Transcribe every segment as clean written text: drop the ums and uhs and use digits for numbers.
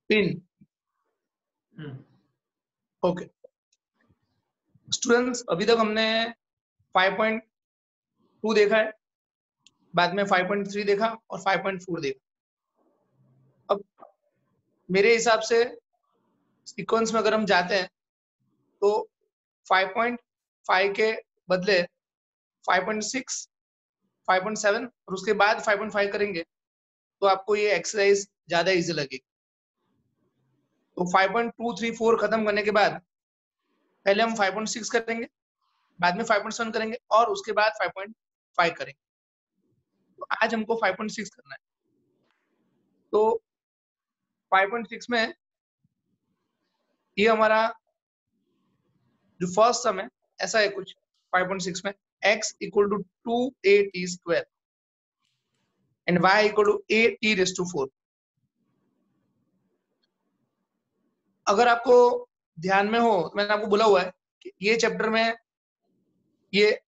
Pin. Okay students, अभी तक हमने 5.2 देखा है, बाद में 5.3 देखा और 5.4 देखा। अब मेरे हिसाब से सीक्वेंस में अगर हम जाते हैं तो 5.5 के बदले 5.6, 5.7 और उसके बाद 5.5 करेंगे तो आपको ये एक्सरसाइज ज्यादा इजी लगेगी। तो 5.234 खत्म करने के बाद पहले हम 5.6 करेंगे, बाद में 5.7 करेंगे और उसके बाद 5.5 करेंगे। तो आज हमको 5.6 करना है। तो 5.6 में ये हमारा जो फर्स्ट सम है ऐसा है कुछ 5.6 में x equal to 2at square and y equal to 8t⁴। अगर आपको ध्यान में हो, मैंने आपको बोला हुआ है कि ये चैप्टर में ये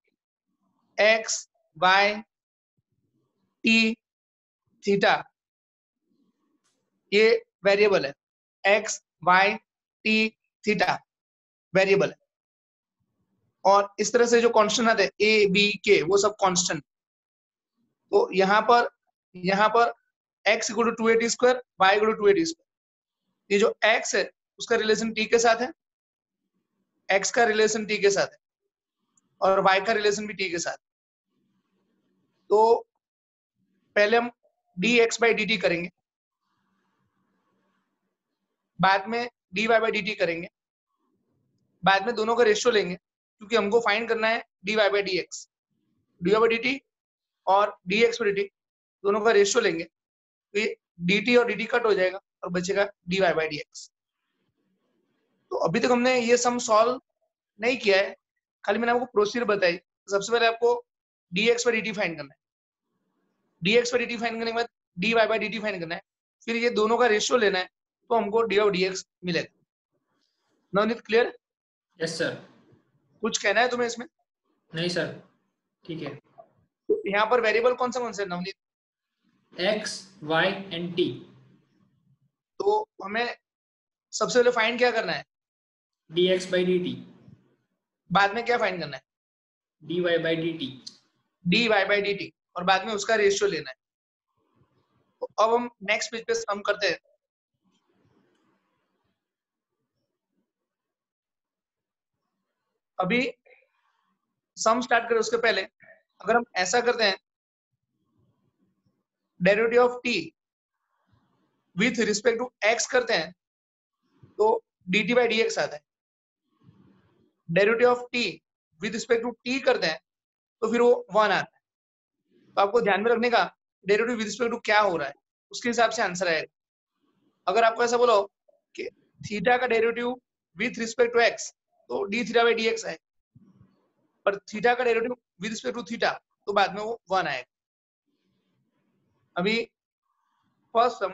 x, y, t, थीटा ये वेरिएबल है। x, y, t, theta variable है और इस तरह से जो कांस्टेंट आते हैं a, b, k वो सब कांस्टेंट। तो यहाँ पर x equal to 2at square, y equal to 2at square. ये जो x है उसका रिलेशन t के साथ है, x का रिलेशन t के साथ है और y का रिलेशन भी t के साथ। तो पहले हम dx/dt करेंगे, बाद में dy/dt करेंगे, बाद में दोनों का रेशियो लेंगे क्योंकि हमको फाइंड करना है dy/dx। dy/dt और dx/dt दोनों का रेशियो लेंगे तो ये dt और dt कट हो जाएगा और बचेगा dy/dx। तो अभी तक हमने ये सम सॉल्व नहीं किया है, खाली मैंने आपको प्रोसीजर बताई। सबसे पहले आपको dx/dt फाइंड करना है, dx/dt फाइंड करने के बाद dy/dt फाइंड करना है, फिर ये दोनों का रेशियो लेना है तो हमको dy/dx मिलेगा। नवनीत क्लियर? Yes sir. कुछ कहना है तुम्हें इसमें? नहीं सर, ठीक है। तो यहाँ पर वेरिएबल कौन से Navneet? x, y and t। तो हमें सबसे पहले फाइंड क्या करना है? dx/dt। बाद में क्या फाइंड करना है? dy/dt। dy/dt और बाद में उसका रेशियो लेना है। तो अब हम नेक्स्ट पेज पे सम करते हैं। अभी सम स्टार्ट करें उसके पहले अगर हम ऐसा करते हैं, derivative of t with respect to x करते हैं तो dt/dx आता है। Derivative of t with respect to t करते हैं तो फिर वो 1 आता है। तो आपको ध्यान में रखने का डेरिवेटिव विथ रिस्पेक्ट टू क्या हो रहा है उसके हिसाब से आंसर आएगा। अगर आपको ऐसा बोलो कि थीटा का derivative with respect to x तो d⁵/dx है, पर थीटा का derivative with respect to theta तो बाद में वो 1 आएगा। अभी first sum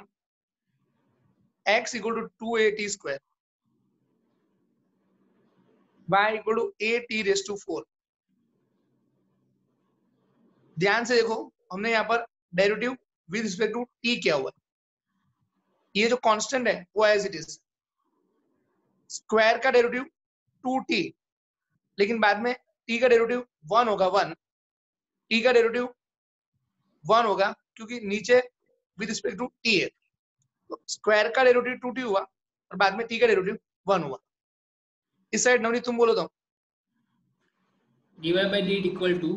x equal to 2at square, y equal to 8t⁴। ध्यान से देखो, हमने यहाँ पर derivative with respect to t किया हुआ है। ये जो कांस्टेंट है वो एज इट इज। स्क्वायर का डेरिवेटिव 2t, लेकिन बाद में t का डेरिवेटिव 1 होगा, 1 t का डेरिवेटिव 1 होगा क्योंकि नीचे विद रिस्पेक्ट टू t है। तो स्क्वायर का डेरिवेटिव 2t हुआ और बाद में t का डेरिवेटिव 1 हुआ। इस साइड नवनीत तुम बोलो तो। dy/dt इक्वल टू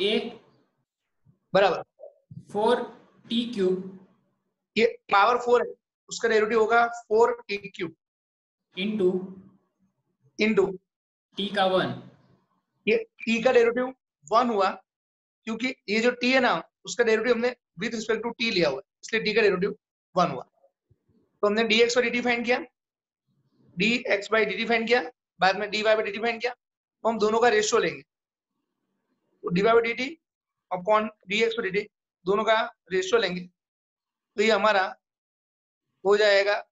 a बराबर 4t³ ये पावर 4 है, उसका डेरिवेटिव होगा 4t³ इंटू इंटू t का 1। ये t का डेरिवेटिव 1 हुआ क्योंकि ये जो t है ना उसका डेरिवेटिव हमने विद रिस्पेक्ट टू t लिया हुआ है, इसलिए t का डेरिवेटिव 1 हुआ। तो हमने dx/dt फाइंड किया, dx/dt फाइंड किया, बाद में dy/dt फाइंड किया। तो हम दोनों का रेशियो लेंगे तो dy/dt अपॉन dx/dt दोनों का रेशियो लेंगे तो ये हमारा हो जाएगा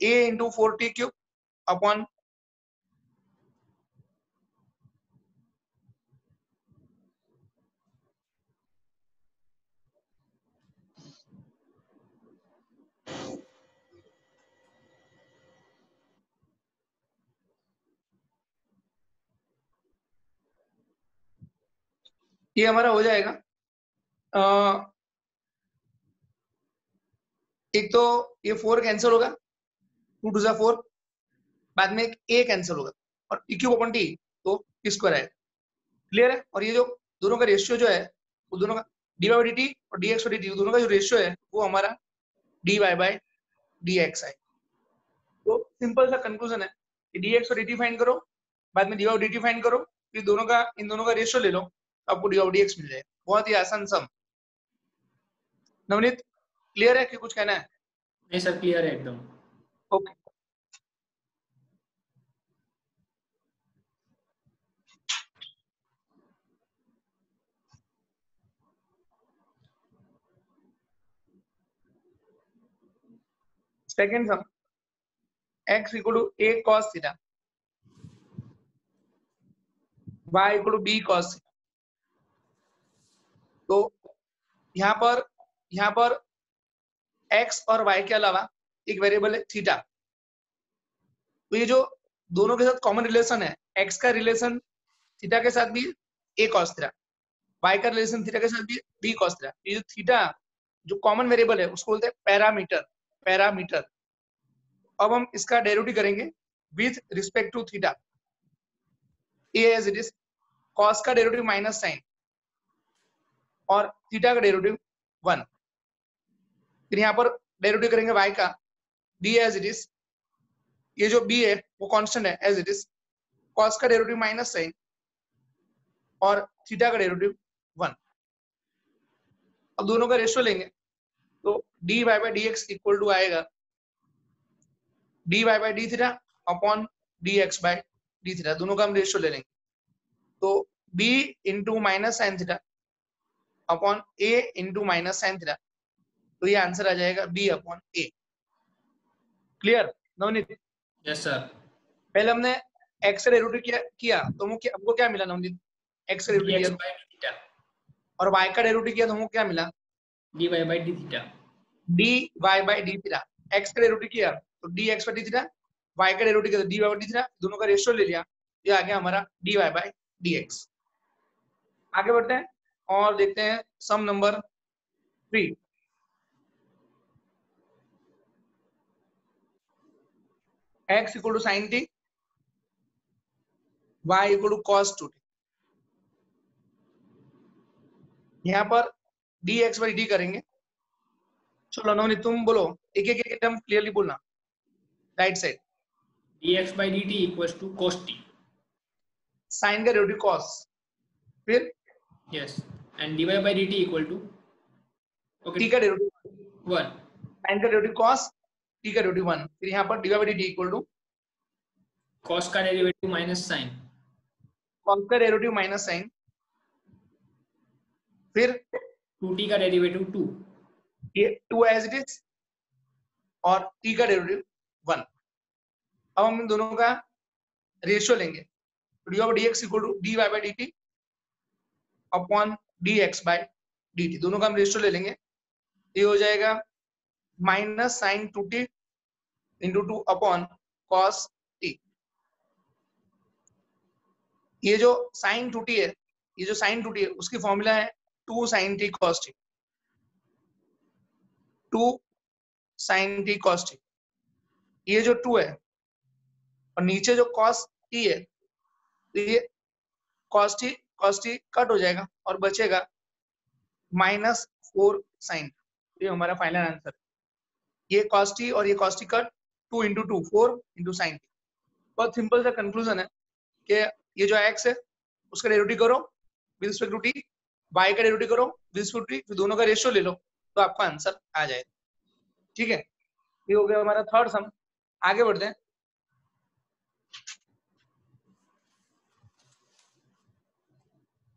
a इंटू 4t³ अपॉन ये हमारा हो जाएगा एक तो ये 4 कैंसिल होगा, 2 टू 4, बाद में एक a कैंसिल होगा और t क्यूब अपॉन t तो t स्क्वायर आएगा। क्लियर है? और ये जो दोनों का रेशियो जो है वो दोनों का dy बाई dt और dx बाई dt दोनों का जो रेशियो है वो हमारा dy बाई dx है। तो सिंपल सा कंक्लूजन है कि dx और dt फाइंड करो, बाद में dy और dt फाइंड करो, फिर इन दोनों का रेशियो ले लो, आपको dy और dx मिल जाएगा। बहुत ही आसान सम। नवनीत क्लियर है कि कुछ कहना है? नहीं सर, क्लियर है एकदम। Okay second sum, x equal to a cos theta y equal to b cos theta. तो यहाँ पर x और y के अलावा एक वेरिएबल है थीटा। तो ये जो दोनों के साथ कॉमन रिलेशन है, x का रिलेशन थीटा के साथ भी a cos थीटा, y का रिलेशन थीटा के साथ भी b cos थीटा। ये जो थीटा जो कॉमन वेरिएबल है उसको बोलते हैं पैरामीटर। अब हम इसका डेरिवेटिव करेंगे with respect to theta, a as it is, cos का डेरिवेटिव माइनस साइन और थीटा का डेरिवेटिव 1। फिर यहाँ पर डेरिवेटिव करेंगे y का, b एज इट इज, ये जो b है वो कांस्टेंट है एज इट इज, cos का डेरिवेटिव माइनस साइन और थीटा का डेरिवेटिव 1। अब दोनों का रेशियो लेंगे तो dy by dx equal to आएगा dy by D theta upon dx by D theta. दोनों का हम रेशियो ले लेंगे तो b into minus sine theta upon a into minus sine theta. तो ये आंसर आ जाएगा b upon a। Clear Navneet? Yes sir. पहले हमने x का डेरिवेटिव किया तो हमको क्या मिला नवनीत? x का डेरिवेटिव dx किया बाई डी थीटा, और y का डेरिवेटिव किया तो हमको क्या मिला? dy by D theta. dy by D theta. x का डेरिवेटिव किया तो dx by D theta, y का डेरिवेटिव किया तो dy बाई डी थीटा, दोनों का रेशियो ले लिया, ये आ गया हमारा dy बाई dx। आगे बढ़ते हैं और देखते हैं sum number 3। x equal to sine t, y equal to cos 2t। यहाँ पर dx बाई डी करेंगे। चलो नवनीत तुम बोलो, एक एक टर्म क्लियरली बोलना, right side. dx by dt equals to cos t। Sine का डेरिवेटिव कॉस, फिर yes, and dy by dt equal to t का डेरिवेटिव 1। साइन का डेरिवेटिव कॉस, t का डेरिवेटिव 1। फिर यहाँ पर dy by dt equal to cos का derivative minus sine, cos का डेरिवेटिव माइनस साइन, फिर 2t का डेरिवेटिव 2, ये 2 एज इट इज और t का डेरिवेटिव 1। अब हम इन दोनों का रेशियो लेंगे तो dy by dx equal to dy by dt upon dx by dt। दोनों का हम रेशियो ले लेंगे, ये हो जाएगा minus sine 2t into 2 upon cos t। ये जो साइन 2t है, ये जो साइन 2t है उसकी फॉर्मूला है 2 sine t cos t, 2 sine t cos t। ये जो 2 है और नीचे जो cos t है तो ये cos t कट हो जाएगा और बचेगा माइनस 4 साइन। ये हमारा फाइनल आंसर। ये cos t और ये cos t cut 2 into 2 4 into sine t। बहुत सिंपल सा कंक्लूजन है कि ये जो x है उसका डेरिवेटिव करो with respect to t, y का डेरिवेटिव करो विद रिस्पेक्ट टू t, फिर दोनों का रेशियो ले लो तो आपका आंसर आ जाएगा। ठीक है, ये हो गया हमारा थर्ड सम। आगे बढ़ते हैं।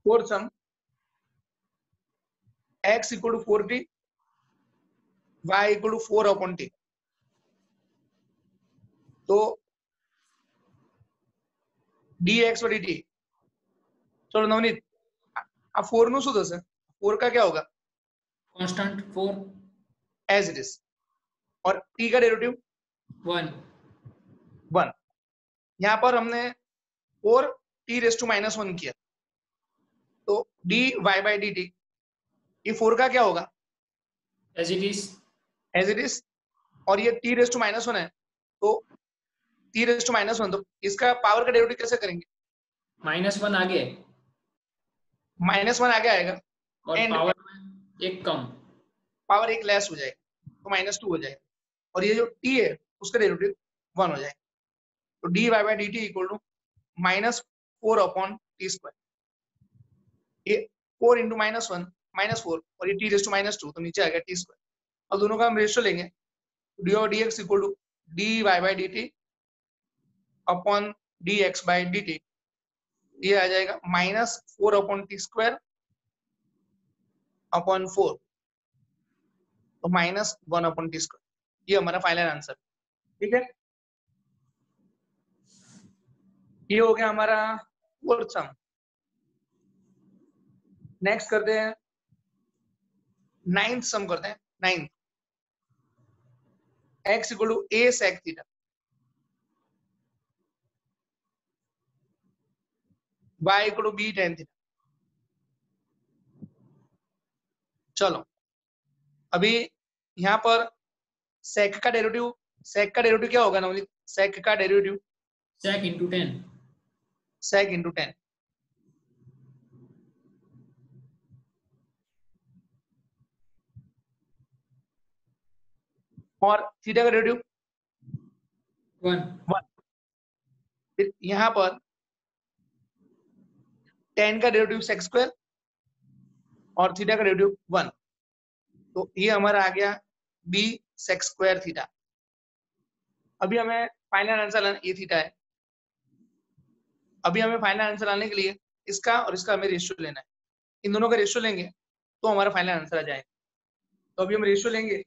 Fourth sum, x equal to 4t, y equal to 4 upon t। तो dx बाई dt, चलो नवनीत आप 4 નું શું થશે? 4 का क्या होगा? कांस्टेंट 4, एज इट इज, और t का डेरिवेटिव 1, 1। यहाँ पर हमने 4 t रेस टू माइनस 1 किया तो dy by dt, ये 4 का क्या होगा? As it is, as it is. और ये t रेज टू -1 है, तो t रेज टू -1, तो इसका पावर का डेरिवेटिव कैसे करेंगे? -1 आगे -1 आगे आएगा और एंड पावर में एक कम, पावर एक लेस हो जाएगा, तो -2 हो जाएगा, और ये जो t है उसका डेरिवेटिव 1 हो जाएगा। तो dy by dt equal to -4 upon t square, ये 4 इंटू -1 -4, और ये t रेज टू -2, तो नीचे आ गया टी स्क्वायर। अब दोनों का हम रेशियो लेंगे, डी और dx equal to dy by dt upon dx by dt, ये आ जाएगा -4 अपॉन टी स्क्वायर अपॉन 4, तो -1 अपॉन टी स्क्वायर, ये हमारा फाइनल आंसर। ठीक है, ये हो गया हमारा फोर्थ सम। नेक्स्ट करते हैं नाइन्थ सम, करते हैं ninth. x equal to a sec theta, y equal to b tan theta. चलो, अभी यहाँ पर sec का डेरिवेटिव क्या होगा नवनीत? sec का derivative sec into 10, sec into 10, और थीटा का डेरिवेटिव 1, 1। फिर यहाँ पर tan का डेरिवेटिव sec स्क्वायर और थीटा का डेरिवेटिव 1, तो ये हमारा आ गया b sec स्क्वायर थीटा। अभी हमें फाइनल आंसर लाना, ये थीटा है। अभी हमें फाइनल आंसर लाने के लिए इसका और इसका हमें रेशियो लेना है। इन दोनों का रेशियो लेंगे तो हमारा फाइनल आंसर आ जाएगा। तो अभी हम रेशियो लेंगे,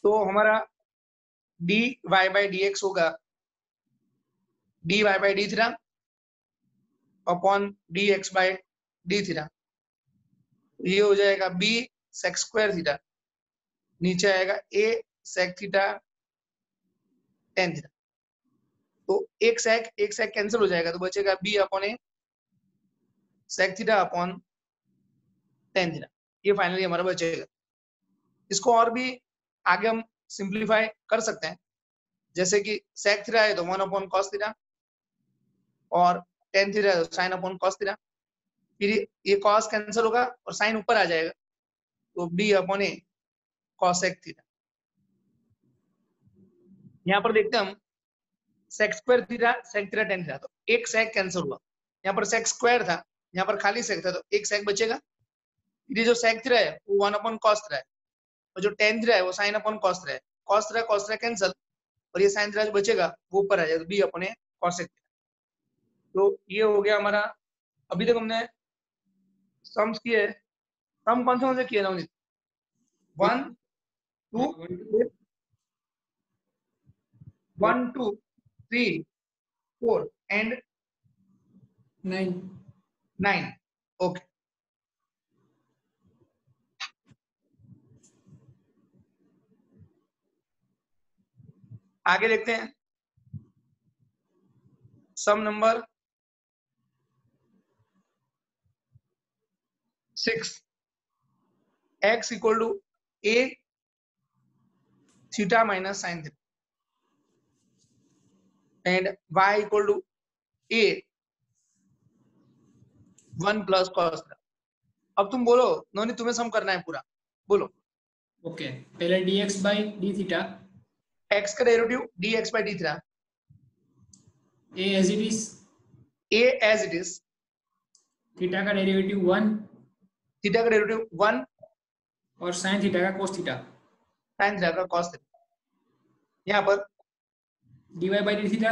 तो हमारा dy by dx होगा dy by d theta upon dx by d theta, ये हो जाएगा b sec स्क्वायर थीटा, नीचे आएगा a sec theta tan theta. तो एक sec कैंसिल हो जाएगा, तो बचेगा b upon a sec theta upon tan theta, ये फाइनली हमारा बचेगा। इसको और भी आगे हम सिंप्लीफाई कर सकते हैं, जैसे कि sec थीटा है तो 1 अपॉन cos थीटा, और tan थीटा है तो sin अपॉन cos थीटा। फिर ये cos कैंसिल होगा और sin ऊपर आ जाएगा, तो b upon a cos sec theta. यहाँ पर देखते हैं हम sec square theta sec theta tan theta, तो एक sec कैंसिल हुआ, यहाँ पर sec स्क्वायर था, यहाँ पर खाली sec था, तो एक sec बचेगा। ये जो sec थीटा है वो 1 अपॉन cos थीटा है, और जो tan थीटा है वो sin अपॉन cos थीटा है। cos थीटा कैंसिल, और ये sin थीटा जो बचेगा वो ऊपर आ जाएगा, तो b upon a cos sec theta. तो ये हो गया हमारा। अभी तक हमने सम्स किए, सम कौन से किए नवनीत? 1 2 1 2 3 4 एंड 9। ओके, आगे देखते हैं sum number 6। x equal to a theta minus sine theta and y equal to a 1 plus cos theta. अब तुम बोलो नोनी, तुम्हें सम करना है पूरा, बोलो। ओके, पहले dx by d theta, x का derivative dx by d theta, a as it is, a as it is, theta का डेरिवेटिव 1 थीटा का डेरिवेटिव 1 और sin थीटा का cos थीटा, sin थीटा का cos थीटा। यहाँ पर dy by d theta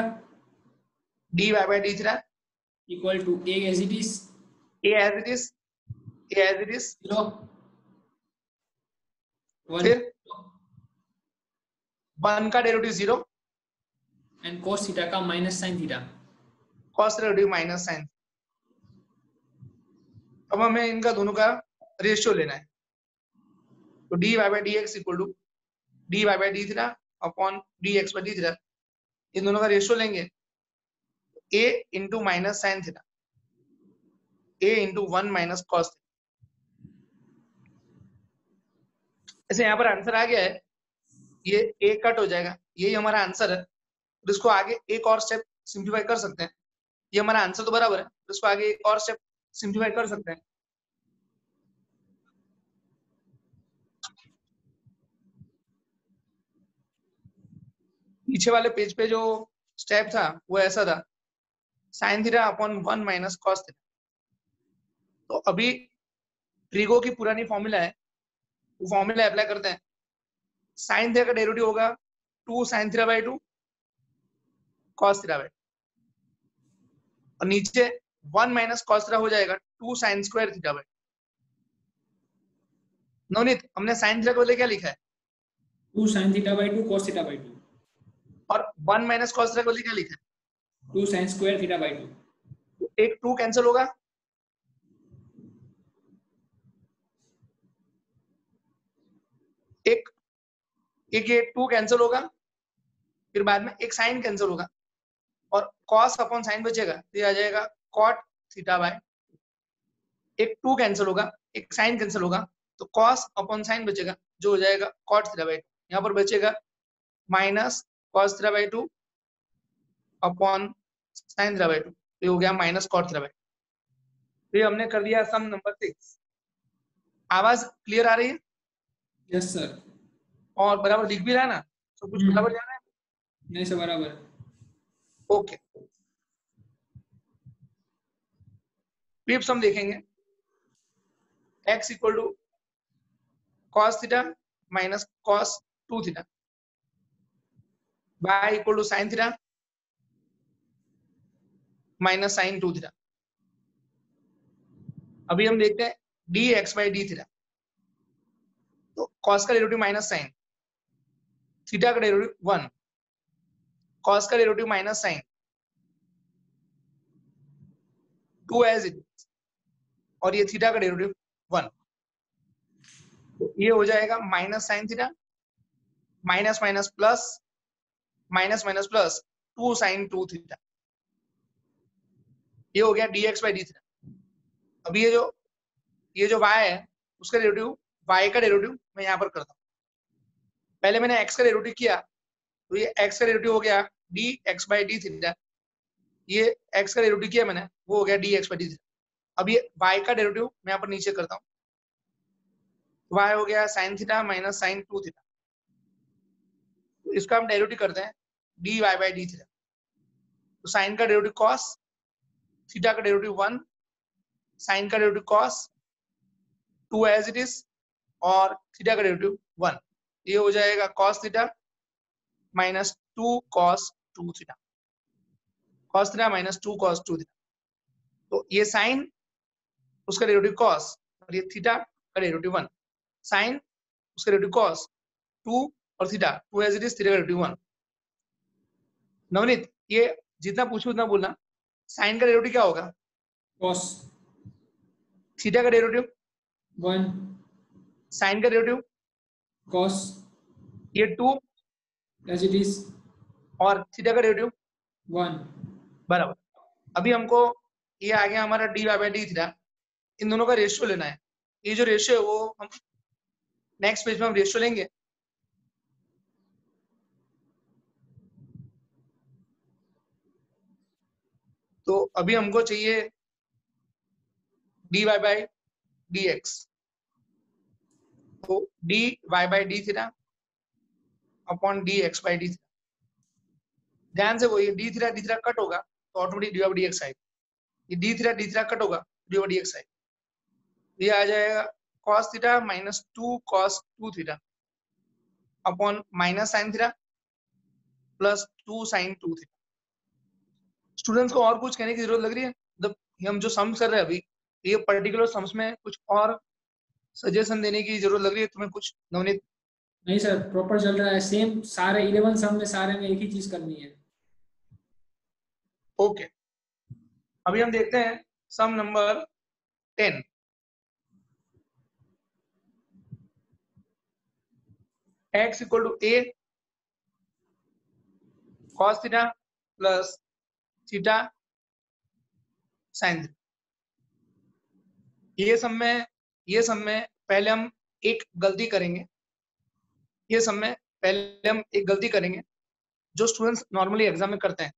dy by d theta equal to a as it is, a as it is, a as it is 0 1 फिर 1 का derivative 0 and cos theta का minus sin theta. cos derivative minus sin। अब हमें इनका दोनों का ratio लेना है। तो D Y by D X equal to D Y by D theta upon D x by D theta, इन दोनों का रेशियो लेंगे a into minus sine theta, a into 1 minus cos theta. ऐसे यहाँ पर आंसर आ गया है, ये a कट हो जाएगा, यही हमारा आंसर है। तो इसको आगे एक और स्टेप सिंप्लीफाई कर सकते हैं, ये हमारा आंसर तो बराबर है, तो इसको आगे एक और स्टेप सिंप्लीफाई कर सकते हैं। पीछे वाले पेज पे जो स्टेप था वो ऐसा था, sign theta upon 1 minus cos theta. तो अभी ट्रिगो की पुरानी फॉर्मूला है, वो फॉर्मूला अप्लाई करते हैं। साइन थीटा का डेरिवेटिव होगा 2 sine theta by 2 cos theta by, और नीचे 1 माइनस कॉस थीटा हो जाएगा 2 sine square theta by. Navneet, हमने साइन थीटा को बदले क्या लिखा है? 2 sin theta by 2 cos theta by 2, और 1 माइनस कॉस थीटा को बदले क्या लिखा है? 2 sin स्क्वायर थीटा बाई 2। तो एक 2 कैंसिल होगा, एक ये 2 कैंसिल होगा, फिर बाद में एक साइन कैंसिल होगा, और कॉस अपॉन साइन बचेगा, तो ये आ जाएगा कॉट थीटा बाय, एक 2 कैंसिल होगा, एक साइन कैंसिल होगा, तो कॉस अपॉन साइन बचेगा, जो हो जाएगा कॉट थीटा बाय 2। यहाँ पर बचेगा minus cos theta by 2 upon sine theta by 2, तो ये हो गया माइनस कॉट थीटा बाय 2। तो ये हमने कर दिया सम नंबर 6। आवाज क्लियर आ रही है? Yes sir. और बराबर लिख भी रहा है ना, सब कुछ बराबर जा रहा है? नहीं सर, बराबर। ओके, फिफ्थ हम देखेंगे, x equal to cos theta minus cos 2 theta, y equal to sine theta minus sine 2 theta. अभी हम देखते हैं d x by D theta, तो कॉस का डेरिवेटिव माइनस साइन, थीटा का डेरिवेटिव 1, कॉस का derivative minus sine 2 as it, और ये थीटा का डेरिवेटिव 1, तो ये हो जाएगा minus sine theta minus minus plus minus minus plus 2 sine 2 theta, ये हो गया d x by D theta. अभी ये जो y है उसका डेरिवेटिव, y का डेरिवेटिव मैं यहाँ पर करता हूँ। पहले मैंने x का डेरिवेटिव किया, तो ये x का डेरिवेटिव हो गया d x by D theta, ये x का डेरिवेटिव किया मैंने, वो हो गया d x by D theta. अब ये y का डेरिवेटिव मैं यहाँ पर नीचे करता हूँ, y हो गया sine theta minus sine 2 theta, तो इसका हम डेरिवेटिव करते हैं d Y by D theta. तो साइन का डेरिवेटिव कॉस, थीटा का डेरिवेटिव 1, साइन का derivative cos 2 as it is, और थीटा का डेरिवेटिव 1, ये हो जाएगा cos theta minus 2 cos 2 theta, cos theta minus 2 cos 2 theta. तो ये साइन, उसका डेरिवेटिव कॉस, और ये थीटा का डेरिवेटिव 1, साइन उसका डेरिवेटिव कॉस 2 और theta 2 as it is, theta का डेरिवेटिव 1। नवनीत, ये जितना पूछो उतना बोलना। साइन का डेरिवेटिव क्या होगा? cos थीटा का डेरिवेटिव 1, साइन का डेरिवेटिव cos ये 2, एज इट इज और थीटा का डेरिवेटिव 1। बराबर। अभी हमको ये आ गया हमारा D Y by D theta, इन दोनों का रेशियो लेना है। ये जो रेशियो है वो हम नेक्स्ट पेज में हम रेशियो लेंगे। तो अभी हमको चाहिए D Y by D X, तो D Y by D theta upon D x by D theta. ध्यान से वो ये डी थीटा कट होगा तो automatic D Y D X आएगा, ये डी थीटा कट होगा डी वाई डी एक्स आएगा, ये आ जाएगा cos theta minus 2 cos 2 theta upon minus sine theta plus 2 sine 2 theta. Students को और कुछ कहने की जरूरत लग रही है? मतलब हम जो सम्स कर रहे हैं अभी, ये पर्टिकुलर सम्स में कुछ और सजेशन देने की जरूरत लग रही है तुम्हें कुछ, नवनीत? नहीं सर, प्रॉपर चल रहा है, सेम सारे 11 सम में सारे में एक ही चीज करनी है। ओके, अभी हम देखते हैं sum number 10। x equal to a cos theta plus theta sine theta. ये सब में पहले हम एक गलती करेंगे, ये सब में पहले हम एक गलती करेंगे जो स्टूडेंट्स नॉर्मली एग्जाम में करते हैं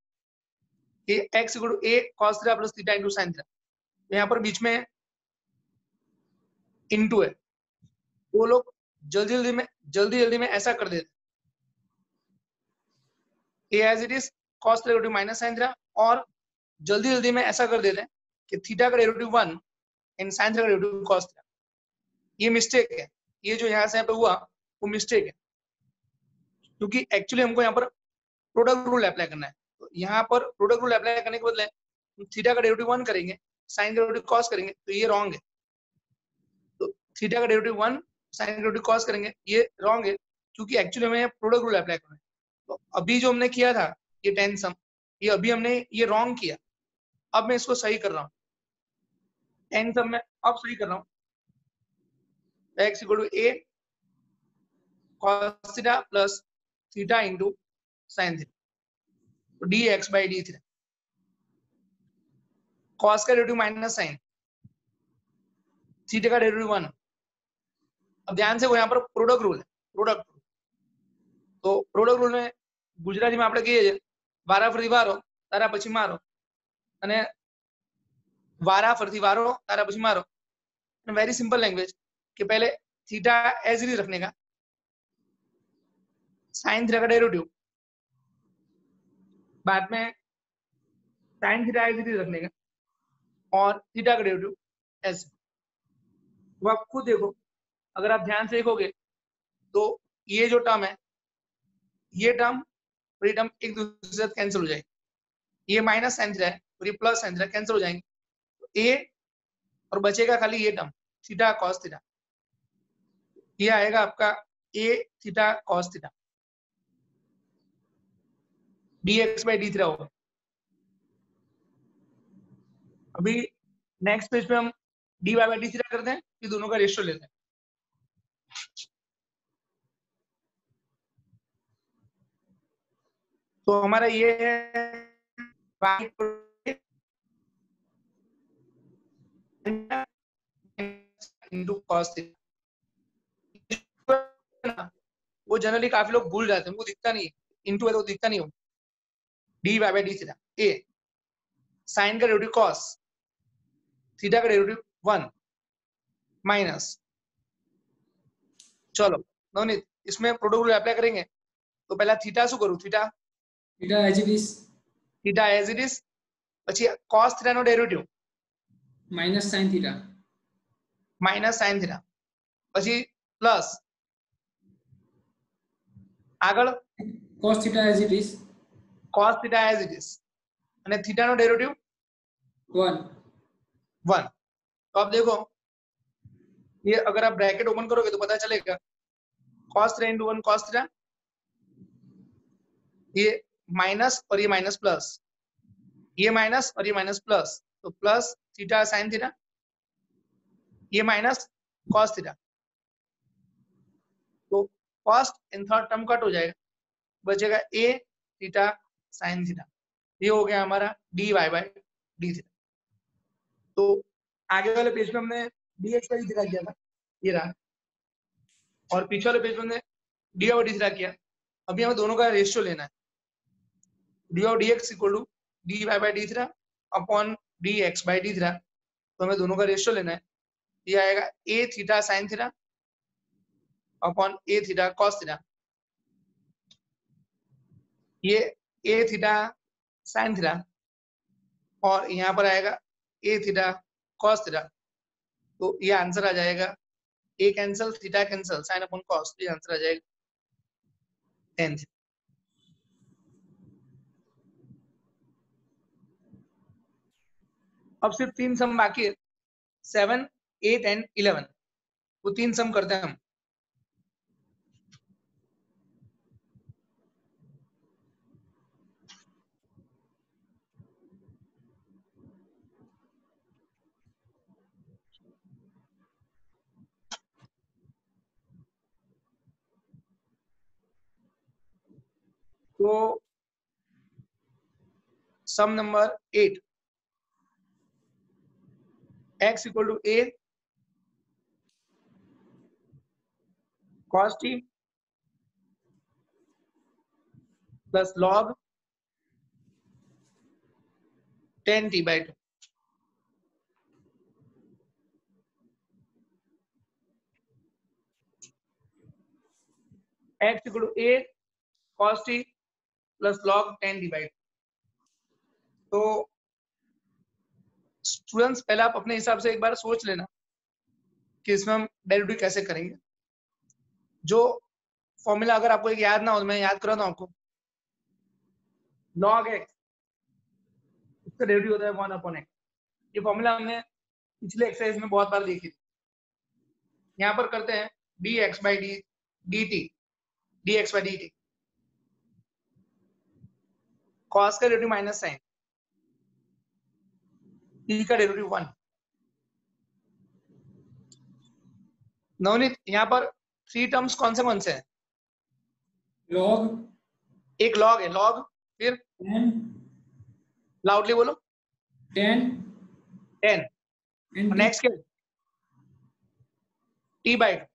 कि x equal to a cos theta plus theta into sine theta. यहाँ पर बीच में इंटू है, वो लोग जल्दी में ऐसा कर देते a as it is cos theta minus sine theta, और जल्दी में ऐसा कर देते हैं कि थीटा का डेरिवेटिव 1 एंड साइन थीटा का डेरिवेटिव cos थीटा। ये मिस्टेक है, ये जो यहाँ से यहाँ पे हुआ वो मिस्टेक है, क्योंकि एक्चुअली हमको यहाँ पर प्रोडक्ट रूल अप्लाई करना है। तो यहाँ पर प्रोडक्ट रूल अप्लाई करने के बदले थीटा का डेरिवेटिव 1 करेंगे, साइन का डेरिवेटिव cos करेंगे, तो ये रॉन्ग है। तो थीटा का डेरिवेटिव 1 साइन का डेरिवेटिव cos करेंगे, ये रॉन्ग है, क्योंकि एक्चुअली हमें प्रोडक्ट रूल अप्लाई करना है। तो अभी जो हमने किया था ये टेन सम, ये अभी हमने ये रॉन्ग किया, अब मैं इसको सही कर रहा हूँ। टेन सम में अब सही कर रहा हूँ, x equal to a cos theta plus theta into sine theta, तो dx by D theta. cos का डेरिवेटिव माइनस साइन, थीटा का डेरिवेटिव 1। अब ध्यान से वो यहाँ पर प्रोडक्ट रूल है, प्रोडक्ट। तो प्रोडक्ट रूल में गुजराती में આપણે કહીએ છીએ વારા ફરતી વારો તારા પછી મારો, અને વારા ફરતી વારો તારા પછી મારો। वेरी सिंपल लैंग्वेज कि पहले थीटा एज इट इज रखने का, साइन थीटा का डेरिवेटिव, बाद में sine theta as it is रखने का, और थीटा का डेरिवेटिव एज। तो आप खुद देखो, अगर आप ध्यान से देखोगे तो ये जो टर्म है, ये टर्म और ये टर्म एक दूसरे से कैंसिल हो जाएगी। ये माइनस साइन थीटा है और ये प्लस साइन थीटा कैंसिल हो जाएंगे, तो ए और बचेगा खाली ये टर्म थीटा कॉस थीटा। ये आएगा आपका A theta cos theta, dx by D theta होगा। अभी नेक्स्ट पेज पे हम dy बाई डी थीटा करते हैं, फिर दोनों का रेशियो लेते हैं। तो हमारा ये है इंटू कॉस थीटा। वो जनरली काफी लोग भूल जाते हैं, उनको दिखता नहीं है, इंटू है तो दिखता नहीं हो। dy by D theta, a sine का डेरिवेटिव कॉस, थीटा का डेरिवेटिव 1 माइनस, चलो नवनीत इसमें प्रोडक्ट रूल अप्लाई करेंगे। तो पहला थीटा शू करूं, theta theta as it is, theta as it is, પછી cos थीटा નો derivative minus sine theta, minus sine theta, પછી પ્લસ આગળ cos theta as it is, cos theta as it is, અને थीटा નો derivative 1। 1। तो आप देखो ये अगर आप ब्रैकेट ओपन करोगे तो पता चलेगा cos theta into 1 cos theta, ये माइनस और ये माइनस प्लस, ये माइनस और ये माइनस प्लस, तो प्लस थीटा साइन थीटा, ये माइनस cos थीटा, तो first and third term cut हो जाएगा, बचेगा ए थीटा साइन थीटा। ये हो गया हमारा dy बाई डी थीटा। तो आगे वाले पेज पे हमने dx बाई डी थीटा किया था, ये रहा, और पीछे वाले पेज पे हमने dy बाई डी थीटा किया। अभी हमें दोनों का रेशियो लेना है, dy और dx equal to dy by D theta upon dx by D theta. तो हमें दोनों का रेशियो लेना है, ये आएगा a theta sine theta upon a theta cos theta. ये a थीटा साइन थीटा और यहाँ पर आएगा a थीटा कॉस थीटा। तो ये आंसर आ जाएगा a cancel theta cancel sine upon cos, ये आंसर आ जाएगा 10। अब सिर्फ 3 सम बाकी है, 7, 8 एंड 11। वो 3 सम करते हैं हम। तो sum number 8, x equal to a cos t plus log tan t by 2. x equal to a cos t plus log tan t by 2. तो स्टूडेंट्स पहले आप अपने हिसाब से एक बार सोच लेना कि इसमें हम डेरिवेटिव कैसे करेंगे. जो फॉर्मूला अगर आपको एक याद ना हो, मैं याद करा दूं आपको. log x इसका डेरिवेटिव होता है 1 अपॉन x. ये फॉर्मूला हमने पिछले एक्सरसाइज में बहुत बार देखी थी. यहाँ पर करते हैं dx by dt, dx by dt, cos का डेरिवेटिव माइनस साइन, t का डेरिवेटिव 1. नवनीत यहाँ पर 3 टर्म्स कौन से हैं? log, एक log है, log, फिर tan, लाउडली बोलो, tan, नेक्स्ट क्या? t by 2.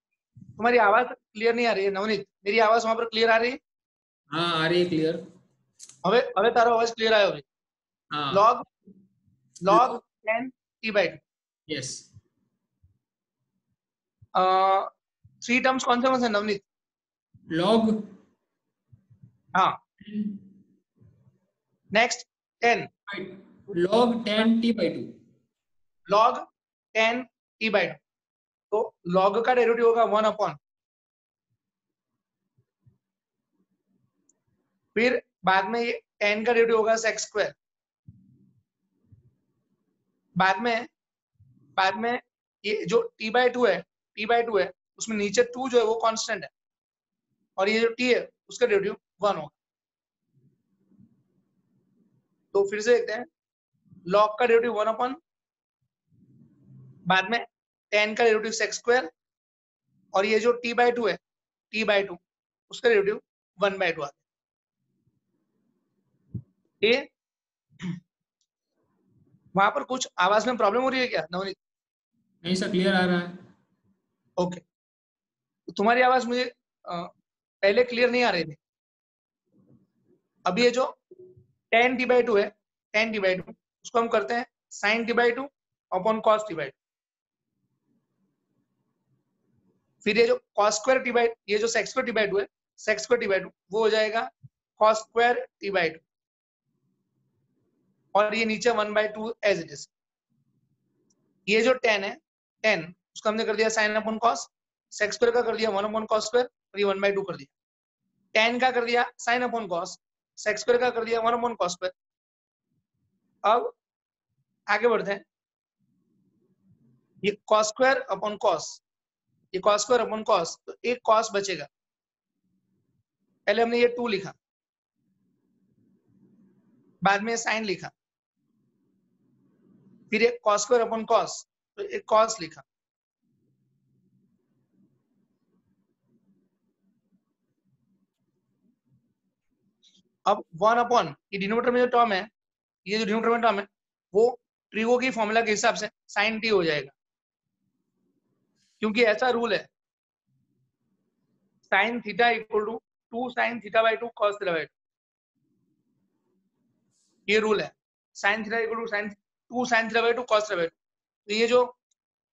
तुम्हारी आवाज क्लियर नहीं आ रही है नवनीत. मेरी आवाज वहां पर क्लियर आ रही है? हाँ आ रही है क्लियर. હવે તારો અવાજ ક્લિયર આવ્યો છે. log tan t by 2. Yes. 3 terms कौन से हैं नवनीत? log, हाँ, next 10, log tan t by 2. log tan t by 2. तो log का डेरिवेटिव होगा 1 अपॉन, फिर बाद में ये tan का डेरिवेटिव होगा sec स्क्वायर. बाद में ये जो t by 2 है उसमें नीचे 2 जो है वो कांस्टेंट है, और ये जो t है उसका डेरिवेटिव 1 होगा. तो फिर से देखते हैं. log का डेरिवेटिव 1 अपॉन, बाद में tan का डेरिवेटिव sec स्क्वायर, और ये जो t by 2 है, t by 2 उसका डेरिवेटिव 1 by 2 आता है. ये वहां पर कुछ आवाज में प्रॉब्लम हो रही है क्या नवनीत? नहीं सर, क्लियर आ रहा है. ओके. तो तुम्हारी आवाज मुझे पहले क्लियर नहीं आ रही थी. अब ये जो tan t by 2 है, tan t by 2 उसको हम करते हैं sin t by 2 upon cos t by 2. फिर ये जो cos स्क्वायर t by, ये जो sec स्क्वायर t by 2 है, sec स्क्वायर t by 2 वो हो जाएगा cos स्क्वायर t by 2, और ये नीचे 1 by 2 एज इट इज. ये जो tan है, tan उसको हमने कर दिया sin upon cos, sec square का कर दिया 1 अपॉन cos स्क्वायर, और ये 1 by 2 कर दिया. tan का कर दिया sin upon cos, sec square का कर दिया 1 अपॉन cos स्क्वायर. अब आगे बढ़ते हैं. ये cos स्क्वायर अपॉन cos, ये cos स्क्वायर अपॉन cos, तो एक cos बचेगा. पहले हमने ये 2 लिखा, बाद में sin लिखा, फिर एक cos स्क्वायर अपॉन cos, तो एक cos लिखा. अब 1 अपॉन, ये डिनोमिनेटर में जो टर्म है, ये जो डिनोमिनेटर में टर्म है वो ट्रिगो की फॉर्मूला के हिसाब से sin t हो जाएगा, क्योंकि ऐसा रूल है sin theta equal to 2 sin theta by 2 cos theta by 2. ये रूल है. sin theta equal to 2 sin theta by 2 cos theta by 2. तो ये जो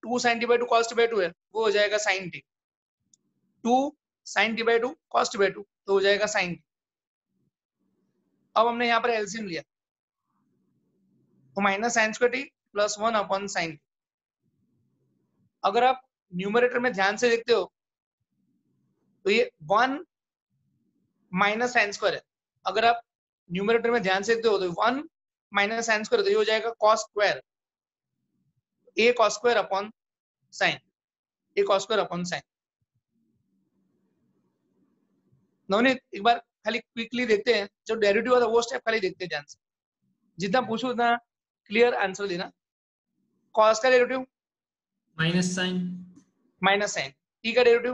2 sin t by 2 cos t by 2 है वो हो जाएगा sin t. 2 sin t by 2 cos t by 2 तो हो जाएगा sin t. अब हमने यहाँ पर एलसीएम लिया, तो minus sine square T plus 1 upon sine T. अगर आप न्यूमरेटर में ध्यान से देखते हो तो ये 1 माइनस साइन स्क्वायर है. अगर आप न्यूमरेटर में ध्यान से देखते हो तो 1 माइनस साइन स्क्वायर, तो ये हो जाएगा cos square, A cos square upon sine, A cos square upon sine. Navneet एक बार खाली क्विकली देखते हैं, जो डेरिवेटिव होता है वो स्टेप खाली देखते हैं ध्यान से. जितना पूछो उतना क्लियर आंसर देना. कॉस का derivative minus sine, minus sine, t का डेरिवेटिव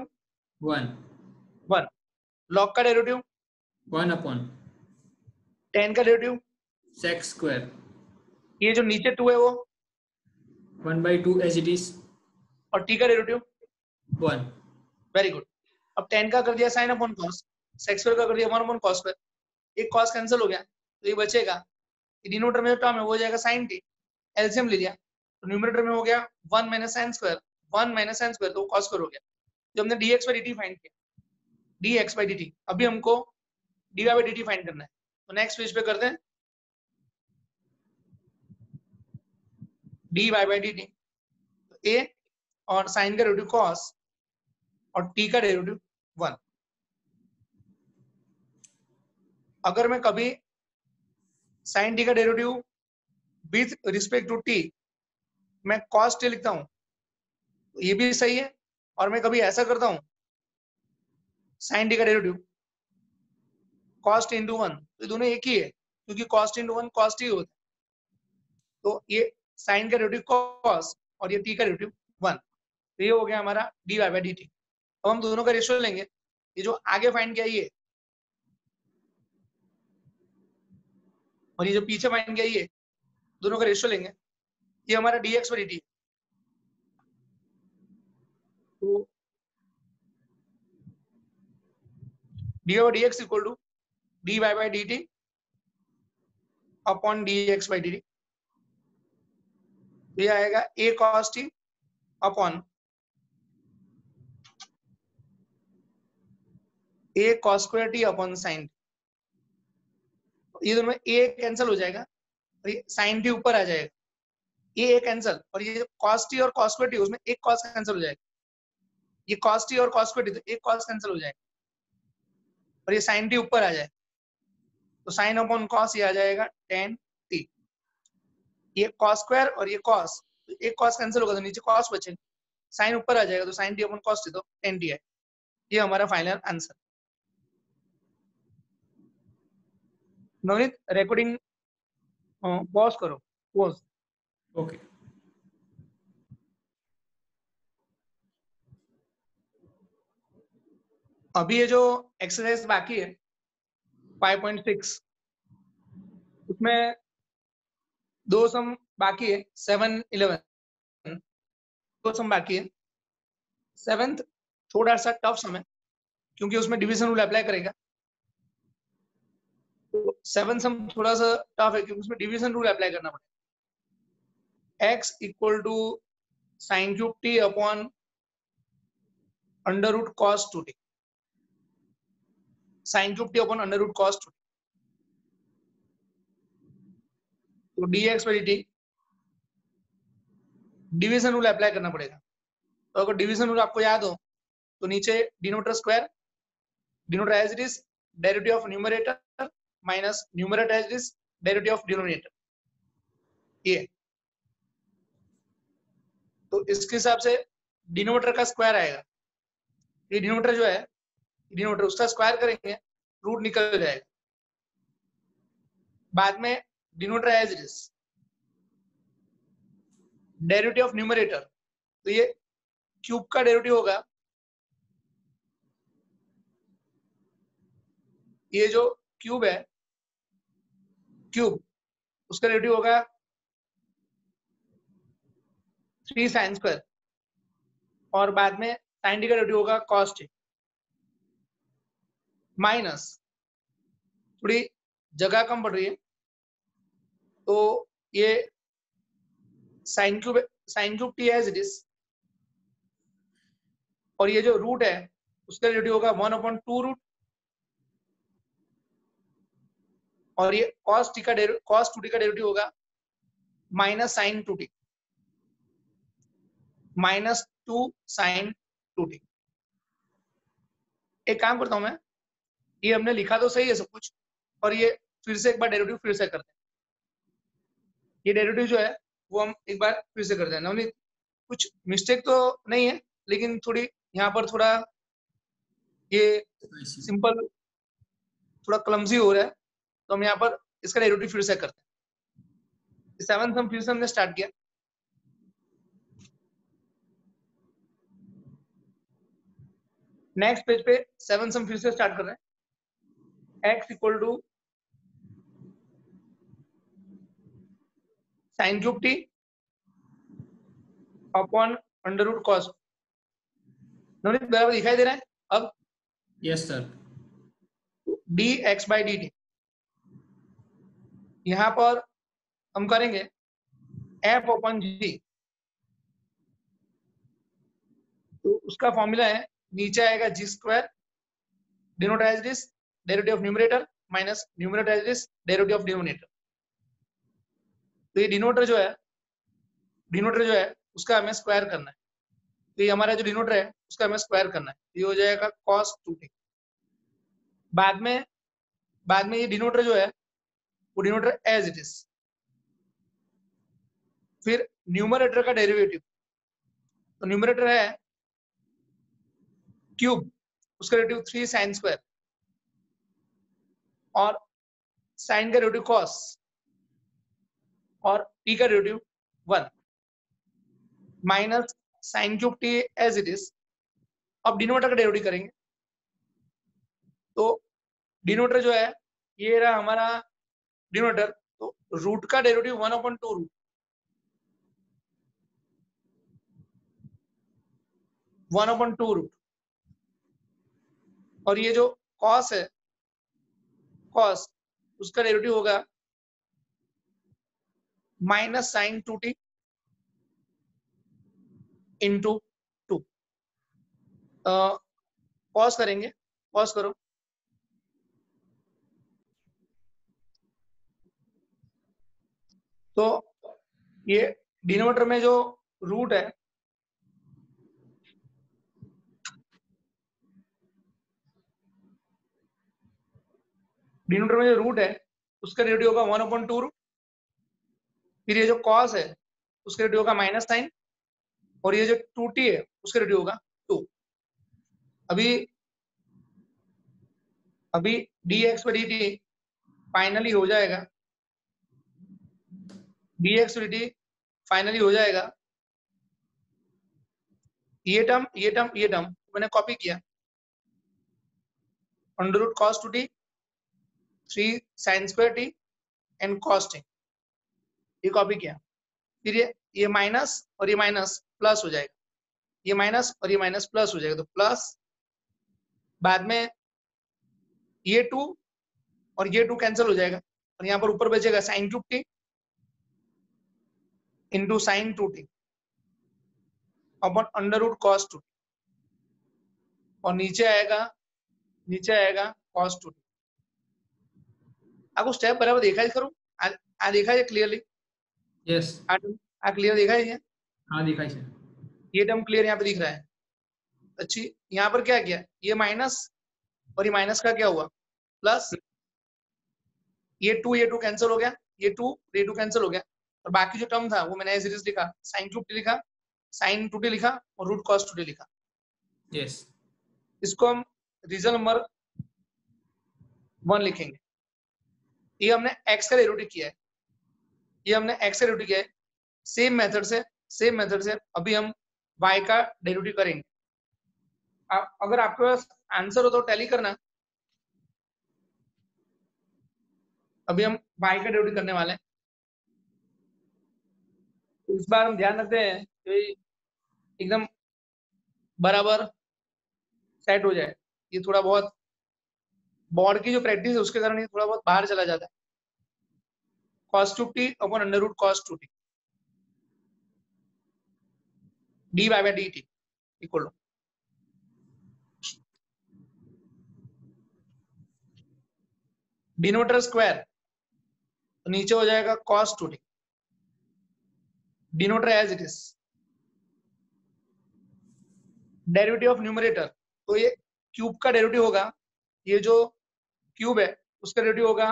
1, 1, लॉग का डेरिवेटिव 1 अपॉन tan का डेरिवेटिव sec square ये जो नीचे 2 है वो 1/2 as it is और t का डेरिवेटिव 1. Very good. अब tan का कर दिया sin upon cos, sec square का कर दिया 1 अपॉन cos स्क्वायर, एक cos कैंसिल हो गया तो ये बचेगा, डिनोमिनेटर में जो टर्म है वो हो जाएगा sin t, एलसीएम ले लिया तो न्यूमरेटर में हो गया 1 minus sin square, 1 minus sin square तो cos स्क्वायर हो गया। जो हमने dx by dt फाइंड किया, dx by dt, अभी हमको dy by dt फाइंड करना है, तो नेक्स्ट पेज पे करते हैं dy by dt, तो a और sin का डेरिवेटिव cos और t का डेरिवेटिव 1। अगर मैं कभी sin t का derivative with respect to t मैं cos t लिखता हूं तो ये भी सही है, और मैं कभी ऐसा करता हूं sin t का डेरिवेटिव cos t into 1 तो ये दोनों एक ही है क्योंकि cos t into 1 cos t होता है, तो ये sin का डेरिवेटिव cos और ये t का डेरिवेटिव 1, तो ये हो गया हमारा dy by dt। अब हम दोनों का रेशियो लेंगे, ये जो आगे फाइंड किया ये और ये जो पीछे फाइंड किया ये, दोनों का रेशियो लेंगे, ये हमारा dx by dt, तो dy by dx equal to dy by dt upon dx by dt, ये आएगा a cos t upon a cos square t upon sin, ये दोनों में a कैंसिल हो जाएगा और ये sin t ऊपर आ जाएगा, ये a कैंसिल और ये cos t और cos स्क्वायर t उसमें एक cos कैंसिल हो जाएगा, ये cos t और cos स्क्वायर t तो एक cos कैंसिल हो जाएगा और ये sin t ऊपर आ जाए तो sin अपॉन cos ये आ जाएगा tan t, ये cos स्क्वायर और ये cos, तो एक cos कैंसिल होगा तो नीचे cos बचेगा, sin ऊपर आ जाएगा तो sin t upon cos t तो tan t है, ये हमारा final answer. Navneet recording pause करो, पॉज। Okay. अभी ये जो एक्सरसाइज बाकी है 5.6 उसमें दो सम बाकी है, 7, 11 दो सम बाकी है। 7th थोड़ा सा टफ सम है क्योंकि उसमें डिवीजन रूल अप्लाई करेगा, तो 7th सम थोड़ा सा टफ है क्योंकि उसमें डिवीजन रूल अप्लाई करना पड़ेगा। x equal to sine cube t upon under root cos 2t, sine cube t upon under root cos 2t, तो dx by dt division rule apply करना पड़ेगा। तो अगर डिवीजन रूल आपको याद हो तो नीचे denominator square, denominator as it is derivative of numerator minus numerator as it is derivative of denominator, ये तो इसके हिसाब से डिनोमिनेटर का स्क्वायर आएगा, ये डिनोमिनेटर जो है डिनोमिनेटर उसका स्क्वायर करेंगे रूट निकल जाएगा, बाद में denominator as it is derivative of numerator, तो ये क्यूब का डेरिवेटिव होगा, ये जो क्यूब है क्यूब उसका डेरिवेटिव होगा 3 साइन स्क्वायर और बाद में साइन टी का डेरिवेटिव होगा कॉस टी, माइनस थोड़ी जगह कम पड़ रही है तो ये sine cube t as it is और ये जो रूट है उसका डेरिवेटिव होगा 1/2 रूट और ये cos 2t का डेरिवेटिव होगा minus sine 2t, minus 2 sign 2t। एक काम करता हूं मैं, ये हमने लिखा तो सही है सब कुछ, और ये फिर से एक बार डेरिवेटिव फिर से करते हैं, ये डेरिवेटिव जो है वो हम एक बार फिर से करते हैं। नवनीत कुछ मिस्टेक तो नहीं है लेकिन थोड़ी यहाँ पर थोड़ा ये सिंपल थोड़ा क्लमजी हो रहा है, तो हम यहाँ पर इसका डेरिवेटिव फिर से करते हैं। 7th सम फिर से हमने स्टार्ट किया, नेक्स्ट पेज पे 7th सम फिर से स्टार्ट कर रहे हैं। x equal to sine cube t upon under root cos. Navneet बराबर दिखाई दे रहा है? अब yes sir. D x by d t, यहां पर हम करेंगे एफ अपॉन जी, तो उसका फॉर्मूला है, नीचे आएगा G square, denominator as it is derivative of numerator minus numerator as it is derivative of denominator. तो ये डिनोमिनेटर जो है उसका हमें स्क्वायर करना है, तो ये हमारा जो डिनोमिनेटर है उसका हमें स्क्वायर करना है, ये हो जाएगा cos 2t। बाद में ये डिनोमिनेटर जो है वो डिनोमिनेटर एज इट इज, फिर न्यूमरेटर का डेरिवेटिव, तो न्यूमरेटर है क्यूब, उसका डेरिवेटिव 3 साइन स्क्वायर, और साइन का डेरिवेटिव cos, और t का derivative 1 minus sine cube t as it is. अब डिनोमिनेटर का डेरिवेटिव करेंगे, तो डिनोमिनेटर जो है ये रहा हमारा डिनोमिनेटर, तो रूट का डेरिवेटिव 1/2 रूट, 1/2 रूट, और ये जो cos है, cos उसका डेरिवेटिव होगा minus sine 2t into 2। Pause करेंगे, पॉज करो। तो ये डिनोमिनेटर में जो रूट है, डिनोमिनेटर में जो रूट है उसका डेरिवेटिव होगा 1/2 रूट, फिर ये जो cos है उसका डेरिवेटिव होगा माइनस साइन, और ये जो 2t है उसका डेरिवेटिव होगा 2। अभी dx पर dt फाइनली हो जाएगा, dx पर dt फाइनली हो जाएगा, ये टर्म मैंने कॉपी किया, under root cos 2t 3 sine square t and cos t, ये कॉपी किया। फिर ये माइनस और ये माइनस प्लस हो जाएगा, ये माइनस और ये माइनस प्लस हो जाएगा, तो प्लस, बाद में ये 2 और ये 2 कैंसिल हो जाएगा, और यहाँ पर ऊपर बचेगा sine cube t into sine 2t upon under root cos 2t, और नीचे आएगा cos 2t। आपको स्टेप बराबर देखा है? करूं आ देखा है क्लियरली? यस। आ क्लियर देखा है? हाँ दिखाई सर। ये टर्म क्लियर यहाँ पे दिख रहा है। अच्छी, यहाँ पर क्या किया, ये माइनस और ये माइनस का क्या हुआ प्लस, ये 2 कैंसिल हो गया, ये 2 कैंसिल हो गया, और बाकी जो टर्म था वो मैंने एज इट इज लिखा, साइन क्यूब टी लिखा, साइन 2t लिखा, और रूट cos 2t लिखा। यस। इसको हम रीजन नंबर 1 लिखेंगे। ये हमने x का डेरिवेटिव किया है, सेम मेथड से अभी हम y का डेरिवेटिव करेंगे। अगर आपके पास आंसर हो तो टैली करना। अभी हम y का डेरिवेटिव करने वाले हैं, तो इस बार हम ध्यान रखते हैं कि एकदम बराबर सेट हो जाए। ये थोड़ा बहुत बोर्ड की जो प्रैक्टिस है उसके कारण ये थोड़ा बहुत बाहर चला जाता है। cos 2t upon under root cos 2t dy by dt equal to, denominator square तो नीचे हो जाएगा cos 2t, denominator as it is, derivative of numerator, तो ये क्यूब का डेरिवेटिव होगा, ये जो क्यूब है उसका डेरिवेटिव होगा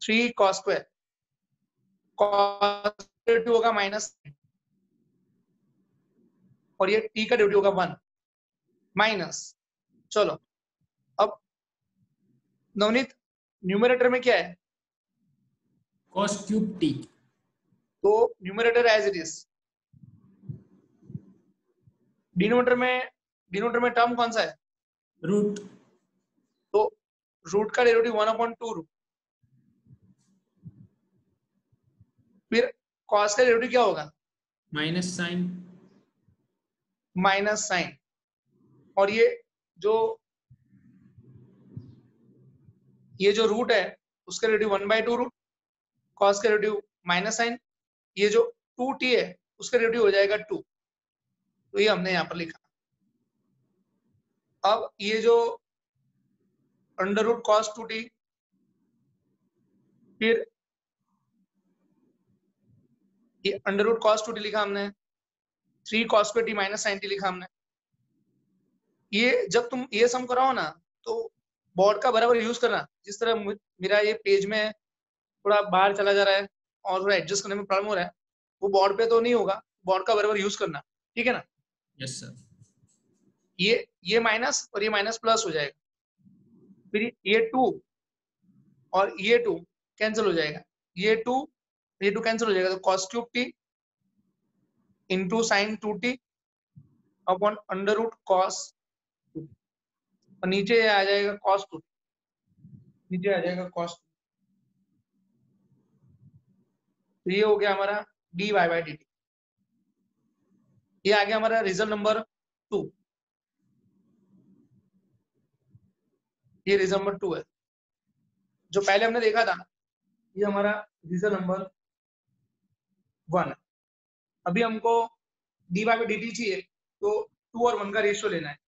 3 cos स्क्वायर, cos डेरिवेटिव होगा माइनस, और ये t का डेरिवेटिव होगा 1 माइनस। चलो अब नवनीत न्यूमरेटर में क्या है, cos क्यूब t, तो numerator as it is, denominator में टर्म कौन सा है, रूट, तो रूट का डेरिवेटिव 1/2 रूट, फिर कॉस का डेरिवेटिव क्या होगा? माइनस साइन, माइनस साइन, और ये जो रूट है उसका डेरिवेटिव 1/2 रूट, कॉस का डेरिवेटिव माइनस साइन, ये जो 2t है उसका डेरिवेटिव हो जाएगा 2। तो ये हमने यहाँ पर लिखा। अब ये जो अंडर रूट कॉस 2t, फिर ये अंडर रूट कॉस 2t लिखा हमने, 3 cos square t minus sine t लिखा हमने। ये जब तुम ये सम कराओ ना तो बोर्ड का बराबर यूज करना। जिस तरह मेरा ये पेज में थोड़ा बाहर चला जा रहा है और थोड़ा एडजस्ट करने में प्रॉब्लम हो रहा है, वो बोर्ड पे तो नहीं होगा, बोर्ड का बराबर यूज करना, ठीक है ना? Yes sir. ये माइनस और ये माइनस प्लस हो जाएगा, फिर ये 2 और ये 2 कैंसिल हो जाएगा, ये 2 कैंसिल हो जाएगा, तो cos cube t into sine 2t upon under root cos, और नीचे आ जाएगा cos 2t, नीचे आ जाएगा cos 2। तो ये हो गया हमारा dy/dt। ये आ गया हमारा रिजल्ट नंबर 2। ये रिजल्ट नंबर 2 है। जो पहले हमने देखा था ये हमारा रिजल्ट नंबर 1 है। अभी हमको dy/dt चाहिए, तो 2 और 1 का रेशियो लेना है।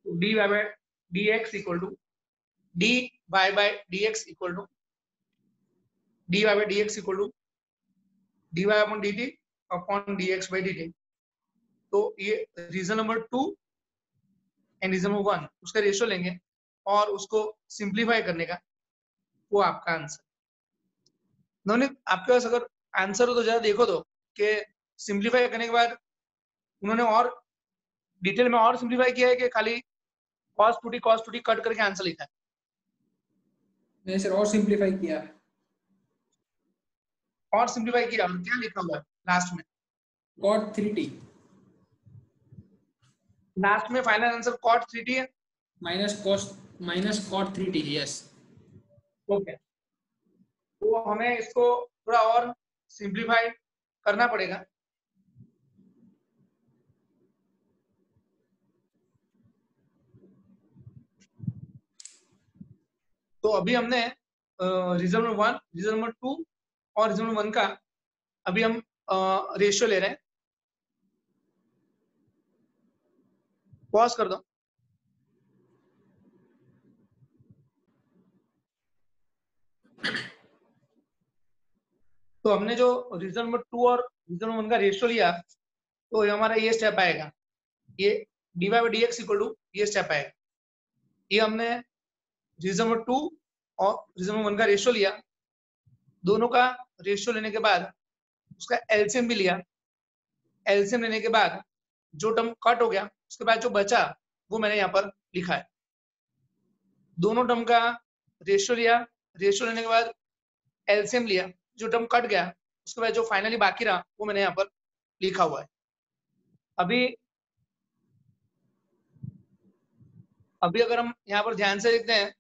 तो dy/dx equal to dy/dx equal to dy/dx equal to dy/dt upon dx/dt। तो ये region number 2 and region number 1 उसका रेशियो लेंगे और उसको सिंप्लीफाई करने का, वो आपका आंसर। नवनीत, आपके पास अगर आंसर हो तो जरा देखो तो कि सिंप्लीफाई करने के बाद उन्होंने और डिटेल में और सिंप्लीफाई किया है कि खाली cos 2t कट करके आंसर लिखा है? नहीं सर, और सिंप्लीफाई किया है। और सिंप्लीफाई किया, और क्या लिखा हुआ है लास्ट में? cot 3t लास्ट में फाइनल आंसर cot 3t है। Minus cot 3t, yes. Okay, तो हमें इसको थोड़ा और सिंप्लीफाई करना पड़ेगा। तो अभी हमने रिजल्ट नंबर 1, रिजल्ट नंबर 2 और रिजल्ट नंबर 1 का अभी हम रेशियो ले रहे हैं। पॉज कर दो। तो हमने जो रिजल्ट नंबर 2 और रिजल्ट नंबर 1 का रेशियो लिया, तो हमारा ये स्टेप आएगा, ये dy/dx इक्वल टू ये स्टेप आएगा। ये हमने रिजल्ट नंबर 2 और रिजल्ट नंबर 1 का रेशियो लिया, दोनों का रेशियो लेने के बाद उसका एलसीएम भी लिया। एलसीएम लेने के बाद जो टर्म कट हो गया उसके बाद जो बचा वो मैंने यहाँ पर लिखा है। दोनों टर्म का रेशियो लिया, रेशियो लेने के बाद एलसीएम लिया, जो टर्म कट गया उसके बाद जो फाइनली बाकी रहा वो मैंने यहाँ पर लिखा हुआ है। अभी अगर हम यहाँ पर ध्यान से देखते हैं,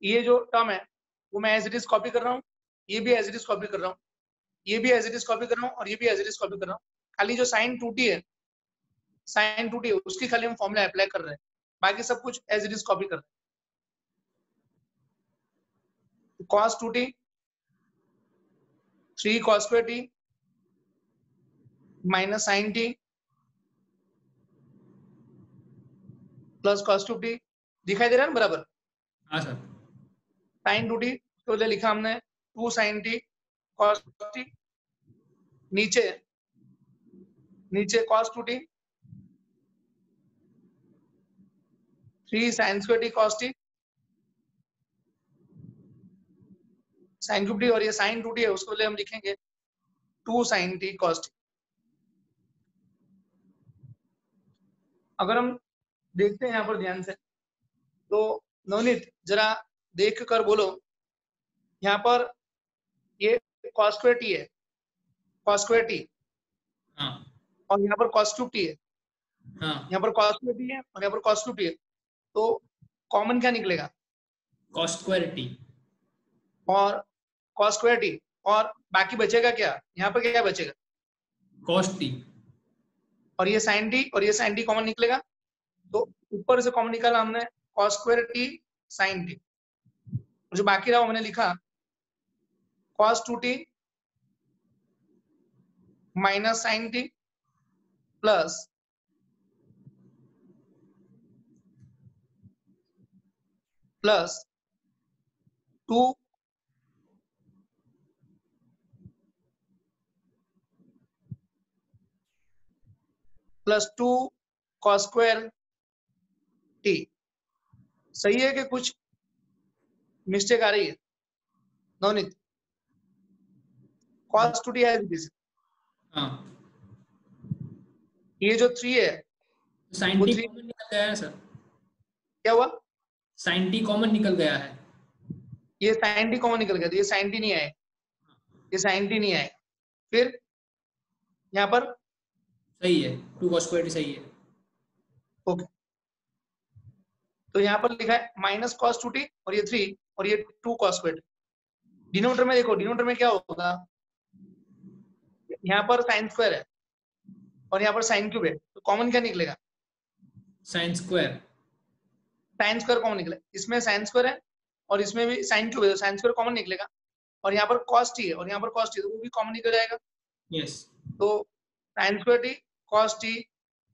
ये जो टर्म है वो मैं एज इट इज कॉपी कर रहा हूँ, ये भी एज इट इज कॉपी कर रहा हूँ, ये भी एज इट इज कॉपी कर रहा हूँ, और ये भी एज इट इज कॉपी कर रहा हूँ। खाली जो साइन 2t है, साइन 2t है उसकी खाली हम फॉर्मूला अप्लाई कर रहे हैं, बाकी सब कुछ एज इट इज कॉपी कर रहे हैं। cos 2t 3 cos square t minus sine t plus cos 2t, दिखाई दे रहा है ना बराबर? हाँ सर। साइन 2t तो लिखा हमने 2 sin t cos t, नीचे cos 2t 3 sin square t cos t, sin cube t, और ये sin 2t है उसको हम लिखेंगे 2 sin t cos t। अगर हम देखते हैं यहाँ पर ध्यान से, तो नवनीत जरा देख कर बोलो, यहाँ पर ये cos square t है, cos square t, हाँ और यहाँ पर cos क्यूब t है, हाँ। यहाँ पर cos square t है और यहाँ पर cos क्यूब t है, तो कॉमन क्या निकलेगा? cos square t। और cos square t और बाकी बचेगा क्या, यहाँ पर क्या बचेगा, cos t, और ये sin t और ये sin t कॉमन निकलेगा, तो ऊपर से कॉमन निकाला हमने cos square t sin t, जो बाकी रहा हमने लिखा cos 2t minus sin t plus plus 2 plus 2 cos square t। सही है कि कुछ मिस्टेक आ रही है? नवनीत, cos 2t है दिस, हाँ ये जो 3 है sin वो t 3 कॉमन निकल गया है सर, क्या हुआ, sin t कॉमन निकल गया है। ये sin t कॉमन निकल गया, तो ये sin t नहीं आएगा, ये sin t नहीं आएगा। फिर यहाँ पर सही है, 2 cos square t सही है। ओके, तो यहाँ पर लिखा है माइनस cos 2t और ये 3 और ये 2 cos स्क्वायर t। डिनोमिनेटर में देखो, डिनोमिनेटर में क्या होगा, यहाँ पर sin स्क्वायर है और यहाँ पर sin क्यूब है, तो कॉमन क्या निकलेगा, sin square, sin square common निकलेगा, इसमें sin स्क्वायर है और इसमें भी sin क्यूब है, तो sin स्क्वायर कॉमन निकलेगा, और यहाँ पर cos t है और यहाँ पर cos t है, तो वो भी कॉमन निकल जाएगा, yes, तो sin square t cos t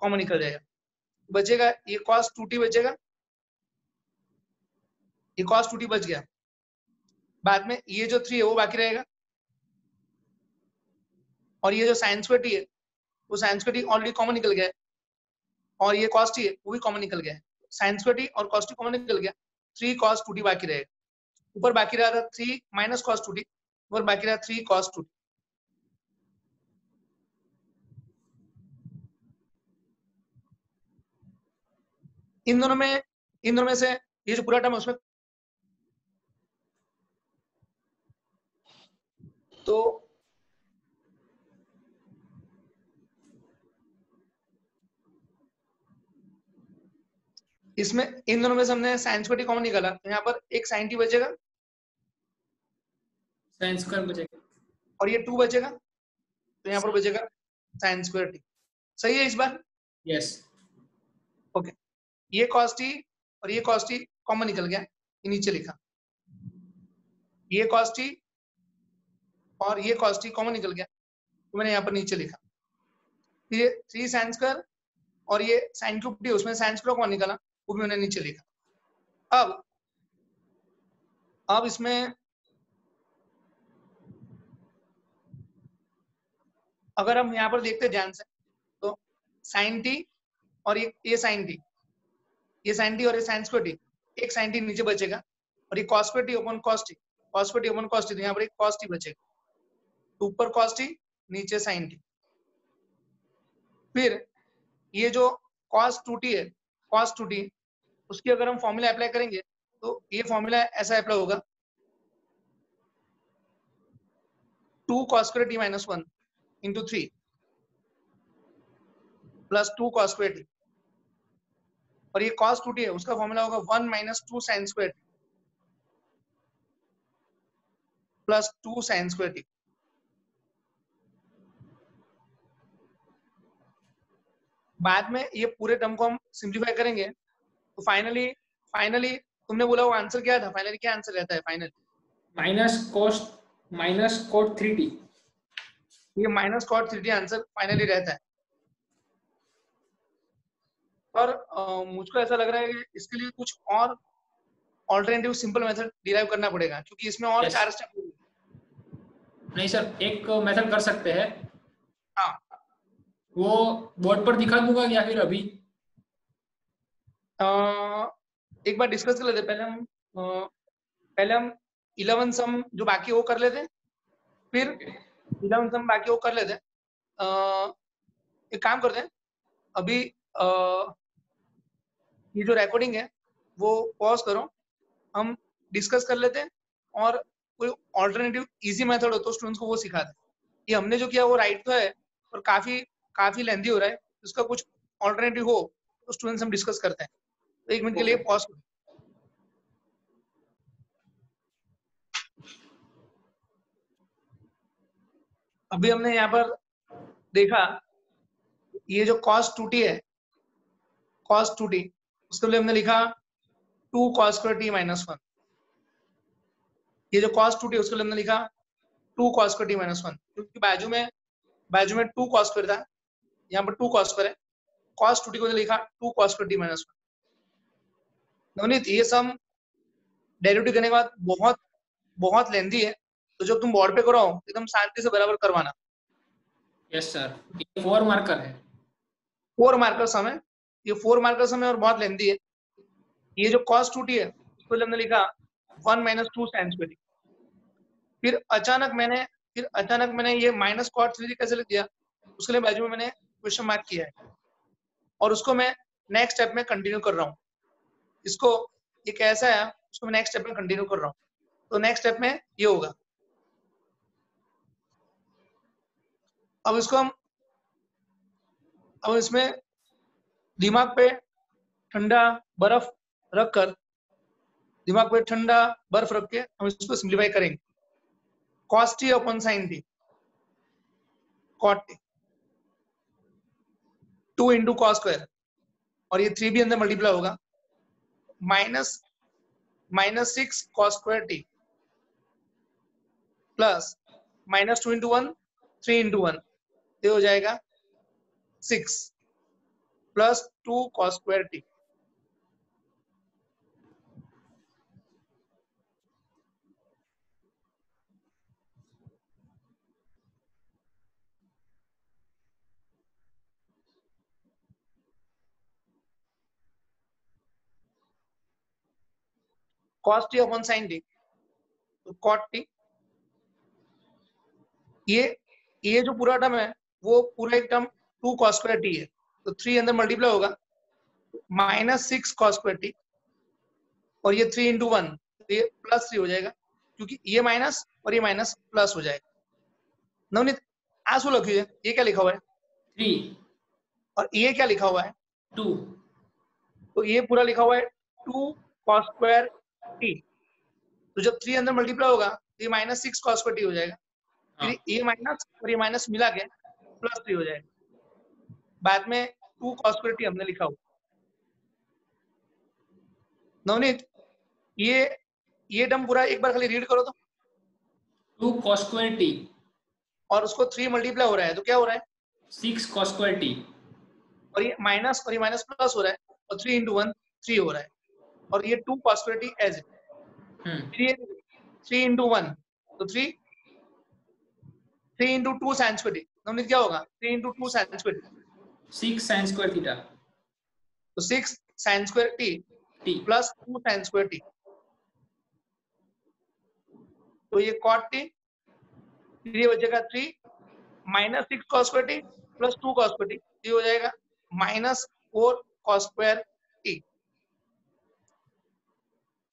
common निकल जाएगा, बचेगा ये cos 2t बचेगा, ये cos 2t बच गया, बाद में ये जो 3 है वो बाकी रहेगा, और ये जो sin स्क्वायर t है वो sin square t already common निकल गया है, और ये cos t है वो भी कॉमन निकल गया है, sin स्क्वायर t और cos t कॉमन निकल गया, 3 cos 2t बाकी रहेगा, ऊपर बाकी रहा था 3 माइनस cos 2t, ऊपर बाकी रहा 3 cos 2t। इन दोनों में से ये जो पूरा टर्म है उसमें, तो इसमें इन दोनों में से हमने sin स्क्वायर t कॉमन निकाला, तो यहाँ पर एक sin t बचेगा sin square बचेगा, और ये 2 बचेगा, तो यहाँ पर बचेगा sin स्क्वायर t। सही है इस बार? yes, ओके, ये cos t और ये cos t कॉमन निकल गया, ये नीचे लिखा, ये cos t और ये cos t कॉमन निकल गया, तो मैंने यहाँ पर नीचे लिखा, फिर ये 3 sin स्क्वायर और ये sin क्यूब t, उसमें sin स्क्वायर कॉमन निकाला, वो भी मैंने नीचे लिखा। अब इसमें अगर हम यहाँ पर देखते ध्यान से, तो sin t और ये sin t, ये sin t और ये sin स्क्वायर t, एक sin t नीचे बचेगा, और ये cos square t upon cos t, cos square t upon cos t, तो यहाँ पर एक cos t बचेगा, तो ऊपर cos t नीचे sin t। फिर ये जो cos 2t है, cos 2t, उसकी अगर हम फॉर्मूला अप्लाई करेंगे तो ये फॉर्मूला ऐसा अप्लाई होगा, 2 cos square t minus 1 into 3 plus 2 cos square t, और ये cos 2t है उसका फॉर्मूला होगा 1 minus 2 sin square t plus 2 sin square t। बाद में ये पूरे टर्म को हम सिंप्लीफाई करेंगे, तो फाइनली तुमने बोला वो आंसर क्या था, फाइनली क्या आंसर रहता है फाइनल, minus cot 3t, ये minus cot 3t answer finally रहता है। और मुझको ऐसा लग रहा है कि इसके लिए कुछ और ऑल्टरनेटिव सिंपल मेथड डिराइव करना पड़ेगा, क्योंकि इसमें और yes, 4 स्टेप। नहीं सर एक मेथड कर सकते हैं, हाँ, वो बोर्ड पर दिखा दूंगा या फिर अभी, एक बार डिस्कस कर लेते, पहले हम 11 सम जो बाकी वो कर लेते, फिर 11 सम बाकी वो कर लेते। एक काम करते हैं, अभी ये जो रिकॉर्डिंग है वो पॉज करो, हम डिस्कस कर लेते हैं, और कोई ऑल्टरनेटिव इजी मेथड हो तो स्टूडेंट्स को वो सिखा दें। ये हमने जो किया वो राइट तो है, और काफी लेंथी हो रहा है, उसका कुछ ऑल्टरनेटिव हो तो स्टूडेंट्स हम डिस्कस करते हैं। तो 1 मिनट के लिए पॉज करो। अभी हमने यहाँ पर देखा ये जो cos 2t है, cos 2t, उसके लिए हमने लिखा 2 cos स्क्वायर t माइनस 1। ये जो cos 2t है उसके लिए हमने लिखा 2 cos स्क्वायर t माइनस 1, क्योंकि बाजू में 2 cos स्क्वायर था, यहाँ पर 2 cos स्क्वायर है। cos 2t को लिखा 2 cos square t minus 1। Navneet, ये सम डेरिवेटिव करने के बाद बहुत बहुत लेंथी है, तो जब तुम बोर्ड पे करो एकदम शांति से बराबर करवाना। यस सर, ये 4 मार्कर है। 4 मार्कर सम है, ये 4 मार्कर सम है और बहुत लेंथी है। ये जो cos 2t है उसको हमने लिखा 1 माइनस 2 sin स्क्वायर। फिर अचानक मैंने ये माइनस cot 3t कैसे लिख दिया, उसके लिए बाजू में मैंने क्वेश्चन मार्क किया है और उसको मैं नेक्स्ट स्टेप में कंटिन्यू कर रहा हूँ। इसको ये कैसा है उसको मैं नेक्स्ट स्टेप में कंटिन्यू कर रहा हूँ। तो नेक्स्ट स्टेप में ये होगा। अब इसमें दिमाग पे ठंडा बर्फ रख के हम इसको सिंप्लीफाई करेंगे। cos t upon sin t, cot t 2 into cos square, और ये 3 भी अंदर मल्टीप्लाई होगा, minus 6 cos square t plus minus 2 into 1 3 into 1, ये हो जाएगा 6 plus 2 cos square t। cos t upon sin t, तो cot t, ये जो पूरा टर्म है वो पूरा एक टर्म 2 cos स्क्वायर t है, तो 3 अंदर मल्टीप्लाई होगा, माइनस 6 cos स्क्वायर t, और ये 3 इंटू 1, तो ये प्लस 3 हो जाएगा, क्योंकि ये माइनस और ये माइनस प्लस हो जाएगा। नवनीत, आंसू लिखिए, ये क्या लिखा हुआ है 3 और ये क्या लिखा हुआ है 2, तो ये पूरा लिखा हुआ है 2 cos स्क्वायर t। तो जब 3 अंदर मल्टीप्लाई होगा तो ये माइनस 6 cos स्क्वायर t हो जाएगा, फिर ये माइनस और ये माइनस मिला के प्लस 3 हो जाएगा। बाद में 2 cos स्क्वायर t हमने लिखा हुआ। नवनीत, ये टर्म पूरा एक बार खाली रीड करो तो, 2 cos स्क्वायर t, और उसको 3 मल्टीप्लाई हो रहा है तो क्या हो रहा है 6 cos स्क्वायर t, और ये माइनस प्लस हो रहा है, और 3 इंटू 1 3 हो रहा है, और ये 2 cos स्क्वायर t एज है। फिर ये 3 इंटू 1 तो 3 into 2 sin square t, Navneet क्या होगा 3 into 2 sin square t, 6 sin square theta, तो 6 sin square t t plus 2 sin square t, तो ये cot t, फिर ये बचेगा 3 minus 6 cos square t plus 2 cos square t, ये हो जाएगा minus 4 cos square t,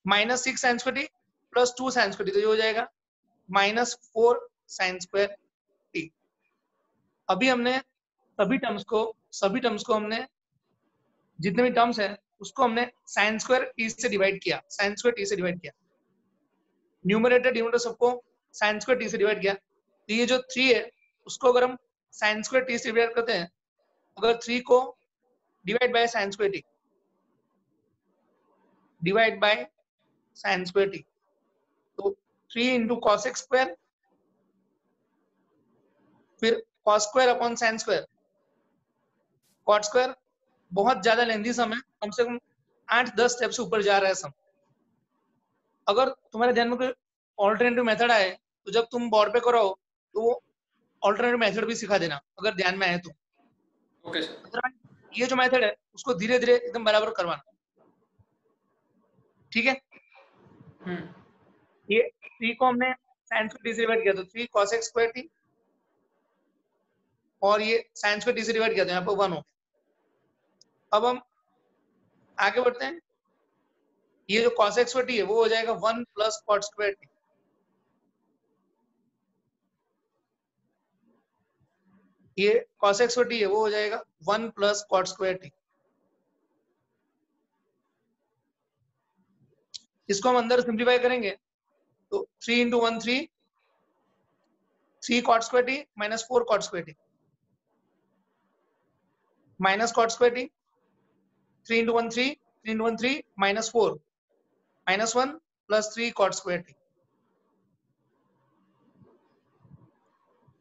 minus 6 sin square t plus 2 sin square t, तो ये हो जाएगा माइनस 4 sin स्क्वायर t। अभी हमने सभी टर्म्स को हमने जितने भी टर्म्स है उसको हमने sin स्क्वायर t से डिवाइड किया, न्यूमरेटर डिनोमिनेटर सबको sin स्क्वायर t से डिवाइड किया। तो ये जो 3 है उसको अगर हम sin स्क्वायर t से डिवाइड करते हैं, अगर 3 को divide by sin square t, तो 3 इंटू cos x स्क्वायर, फिर cos square upon sin square, cot square. बहुत ज्यादा लेंथी सम है, कम से कम 8-10 स्टेप से ऊपर जा रहा है सम। अगर तुम्हारे ध्यान में कोई ऑल्टरनेटिव मेथड आए तो जब तुम बोर्ड पे करो तो वो ऑल्टरनेटिव मेथड भी सिखा देना अगर ध्यान में आए तो। ओके सर, ये जो मेथड है उसको धीरे धीरे एकदम बराबर करवाना, ठीक है। ये 3 को हमने sin स्क्वायर t से डिवाइड किया तो 3 cos x स्क्वायर t, और ये sin स्क्वायर t से डिवाइड किया तो यहाँ पर 1 हो गया। अब हम आगे बढ़ते हैं, ये जो cos x स्क्वायर t है वो हो जाएगा 1 प्लस cot स्क्वायर t, ये cos x स्क्वायर t है वो हो जाएगा 1 प्लस cot स्क्वायर t। इसको हम अंदर सिंप्लीफाई करेंगे तो 3 into 1 3, 3 cot square t minus 4 cot square t minus cot square t, 3 into 1 3, 3 into 1 3 minus 4 minus 1 plus 3 cot square t।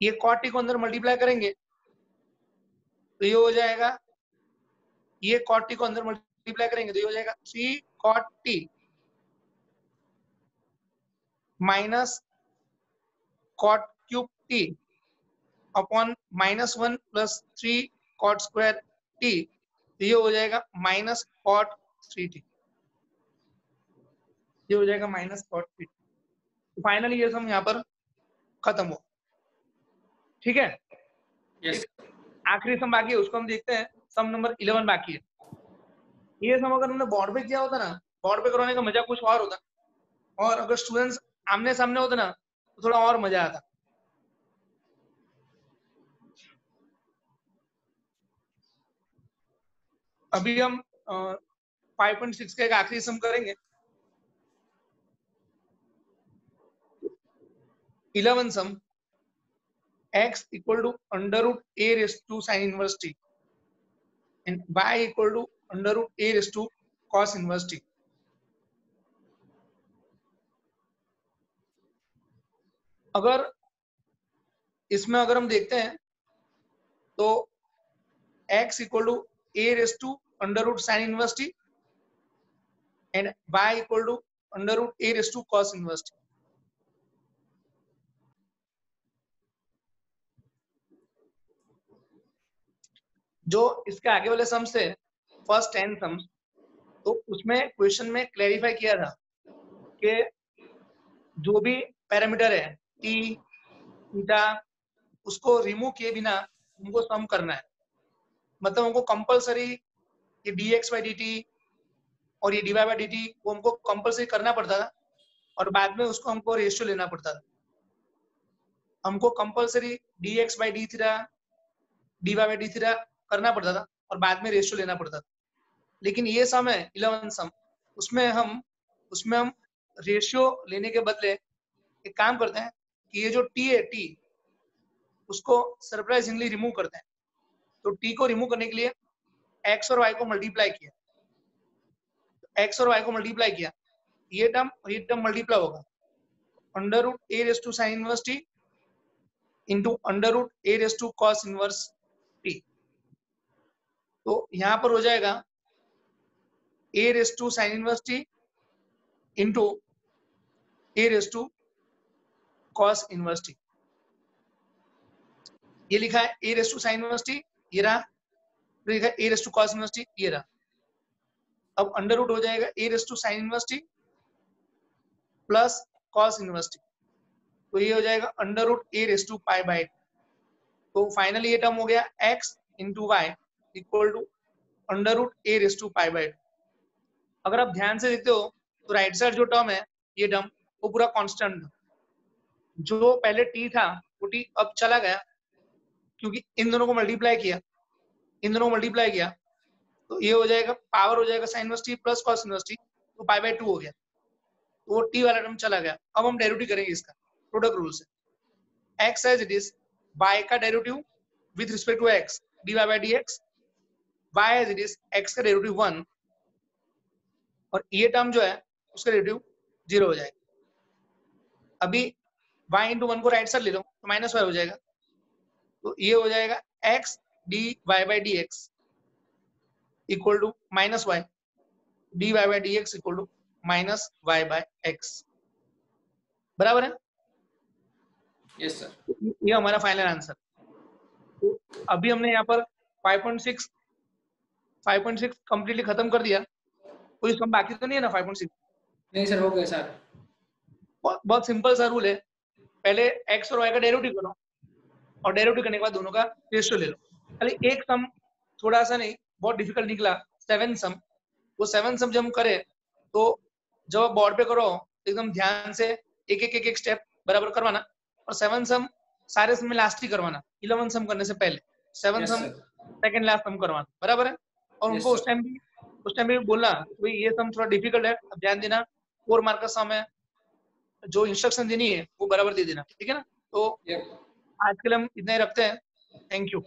ये cot t को अंदर मल्टीप्लाई करेंगे तो ये हो जाएगा, ये cot t को अंदर मल्टीप्लाई करेंगे तो ये हो जाएगा 3 cot t minus cot cube t upon minus 1 plus 3 cot square t, ये हो जाएगा माइनस cot 3t, ये हो जाएगा माइनस cot 3t। तो फाइनली ये सम यहाँ पर खत्म हो, ठीक है। यस आखिरी सम बाकी है, उसको हम देखते हैं। सम नंबर 11 बाकी है। ये सम अगर हमने बोर्ड पे किया होता ना, बोर्ड पे करवाने का मजा कुछ और होता, और अगर स्टूडेंट्स आमने सामने होते ना तो थोड़ा और मजा आता। अभी हम 5.6 का एक आखिरी सम करेंगे। 11 सम, x equal to under root a raised to sin inverse t and y equal to under root a raised to cos inverse t। अगर इसमें अगर हम देखते हैं तो x equal to a raised to under root sin inverse t and y equal to under root a raised to cos inverse t। जो इसके आगे वाले सम्स थे फर्स्ट 10 सम्स, तो उसमें क्वेश्चन में क्लैरिफाई किया था कि जो भी पैरामीटर है t, थीटा, उसको रिमूव किए बिना हमको सम करना है। मतलब हमको कंपलसरी ये dx by dt और ये dy by dt वो हमको कंपलसरी करना पड़ता था, और बाद में उसको हमको रेशियो लेना पड़ता था। हमको compulsory dx by d theta, dy by d theta करना पड़ता था और बाद में रेशियो लेना पड़ता था। लेकिन ये सम है 11 सम, उसमें हम रेशियो लेने के बदले एक काम करते हैं कि ये जो t है, t उसको सरप्राइजिंगली रिमूव करते हैं। तो t को रिमूव करने के लिए x और y को मल्टीप्लाई किया, x और y को मल्टीप्लाई किया, ये टर्म मल्टीप्लाई होगा under root a raise to sine inverse t into under root a raise to cos inverse t। तो यहां पर हो जाएगा a raise to sine inverse t into a raise to cos inverse t। ये लिखा है a raise to sine inverse t, ये रहा, लिखा है a raise to cos inverse t, ये रहा। अब अंडर रूट हो जाएगा a raise to sine inverse t plus cos inverse t, तो ये हो जाएगा under root a raise to pi by. तो फाइनली ये टर्म हो गया x into y equal to under root a raise to pi by. अगर आप ध्यान से देखते हो तो राइट साइड जो टर्म है, ये टर्म वो पूरा कांस्टेंट था। जो पहले t था वो t अब चला गया, क्योंकि इन दोनों को मल्टीप्लाई किया, इन दोनों को मल्टीप्लाई किया, तो ये हो जाएगा पावर हो जाएगा sign inverse t plus cos inverse t, तो पाई बाय 2 हो गया, तो वो t वाला टर्म चला गया। अब हम डेरिवेटिव करेंगे इसका प्रोडक्ट रूल से। x as it is, y का derivative with respect to x dy by dx, y as it is x का डेरिवेटिव 1, और ये टर्म जो है उसका डेरिवेटिव 0 हो जाएगा। अभी y इंटू 1 को राइट साइड ले लो तो माइनस y हो जाएगा, तो ये हो जाएगा x dy by dx equal to minus y, dy by dx equal to minus y by x, बराबर है। यस सर, ये हमारा फाइनल आंसर। तो अभी हमने यहाँ पर 5.6 कंप्लीटली खत्म कर दिया। कोई सम बाकी तो नहीं है ना 5.6? नहीं सर, हो गया सर। बहुत सिंपल सा रूल है, पहले x और y का डेरिवेटिव करो और डेरिवेटिव करने के बाद दोनों का रेशियो ले लो। खाली एक सम थोड़ा सा नहीं, बहुत डिफिकल्ट निकला, 7 सम। वो 7 सम जब हम करें तो जब आप बोर्ड पे करो एकदम ध्यान से एक स्टेप बराबर करवाना, और 7 सम सारे सम में लास्ट ही करवाना, 11 सम करने से पहले 7 सम सेकंड लास्ट सम करवाना, बराबर है। और उनको उस टाइम भी बोलना भाई ये सम थोड़ा डिफिकल्ट है, अब ध्यान देना, 4 मार्क का सम है, जो इंस्ट्रक्शन देनी है वो बराबर दे देना, ठीक है ना। तो आज के लिए हम इतना ही रखते हैं। Thank you.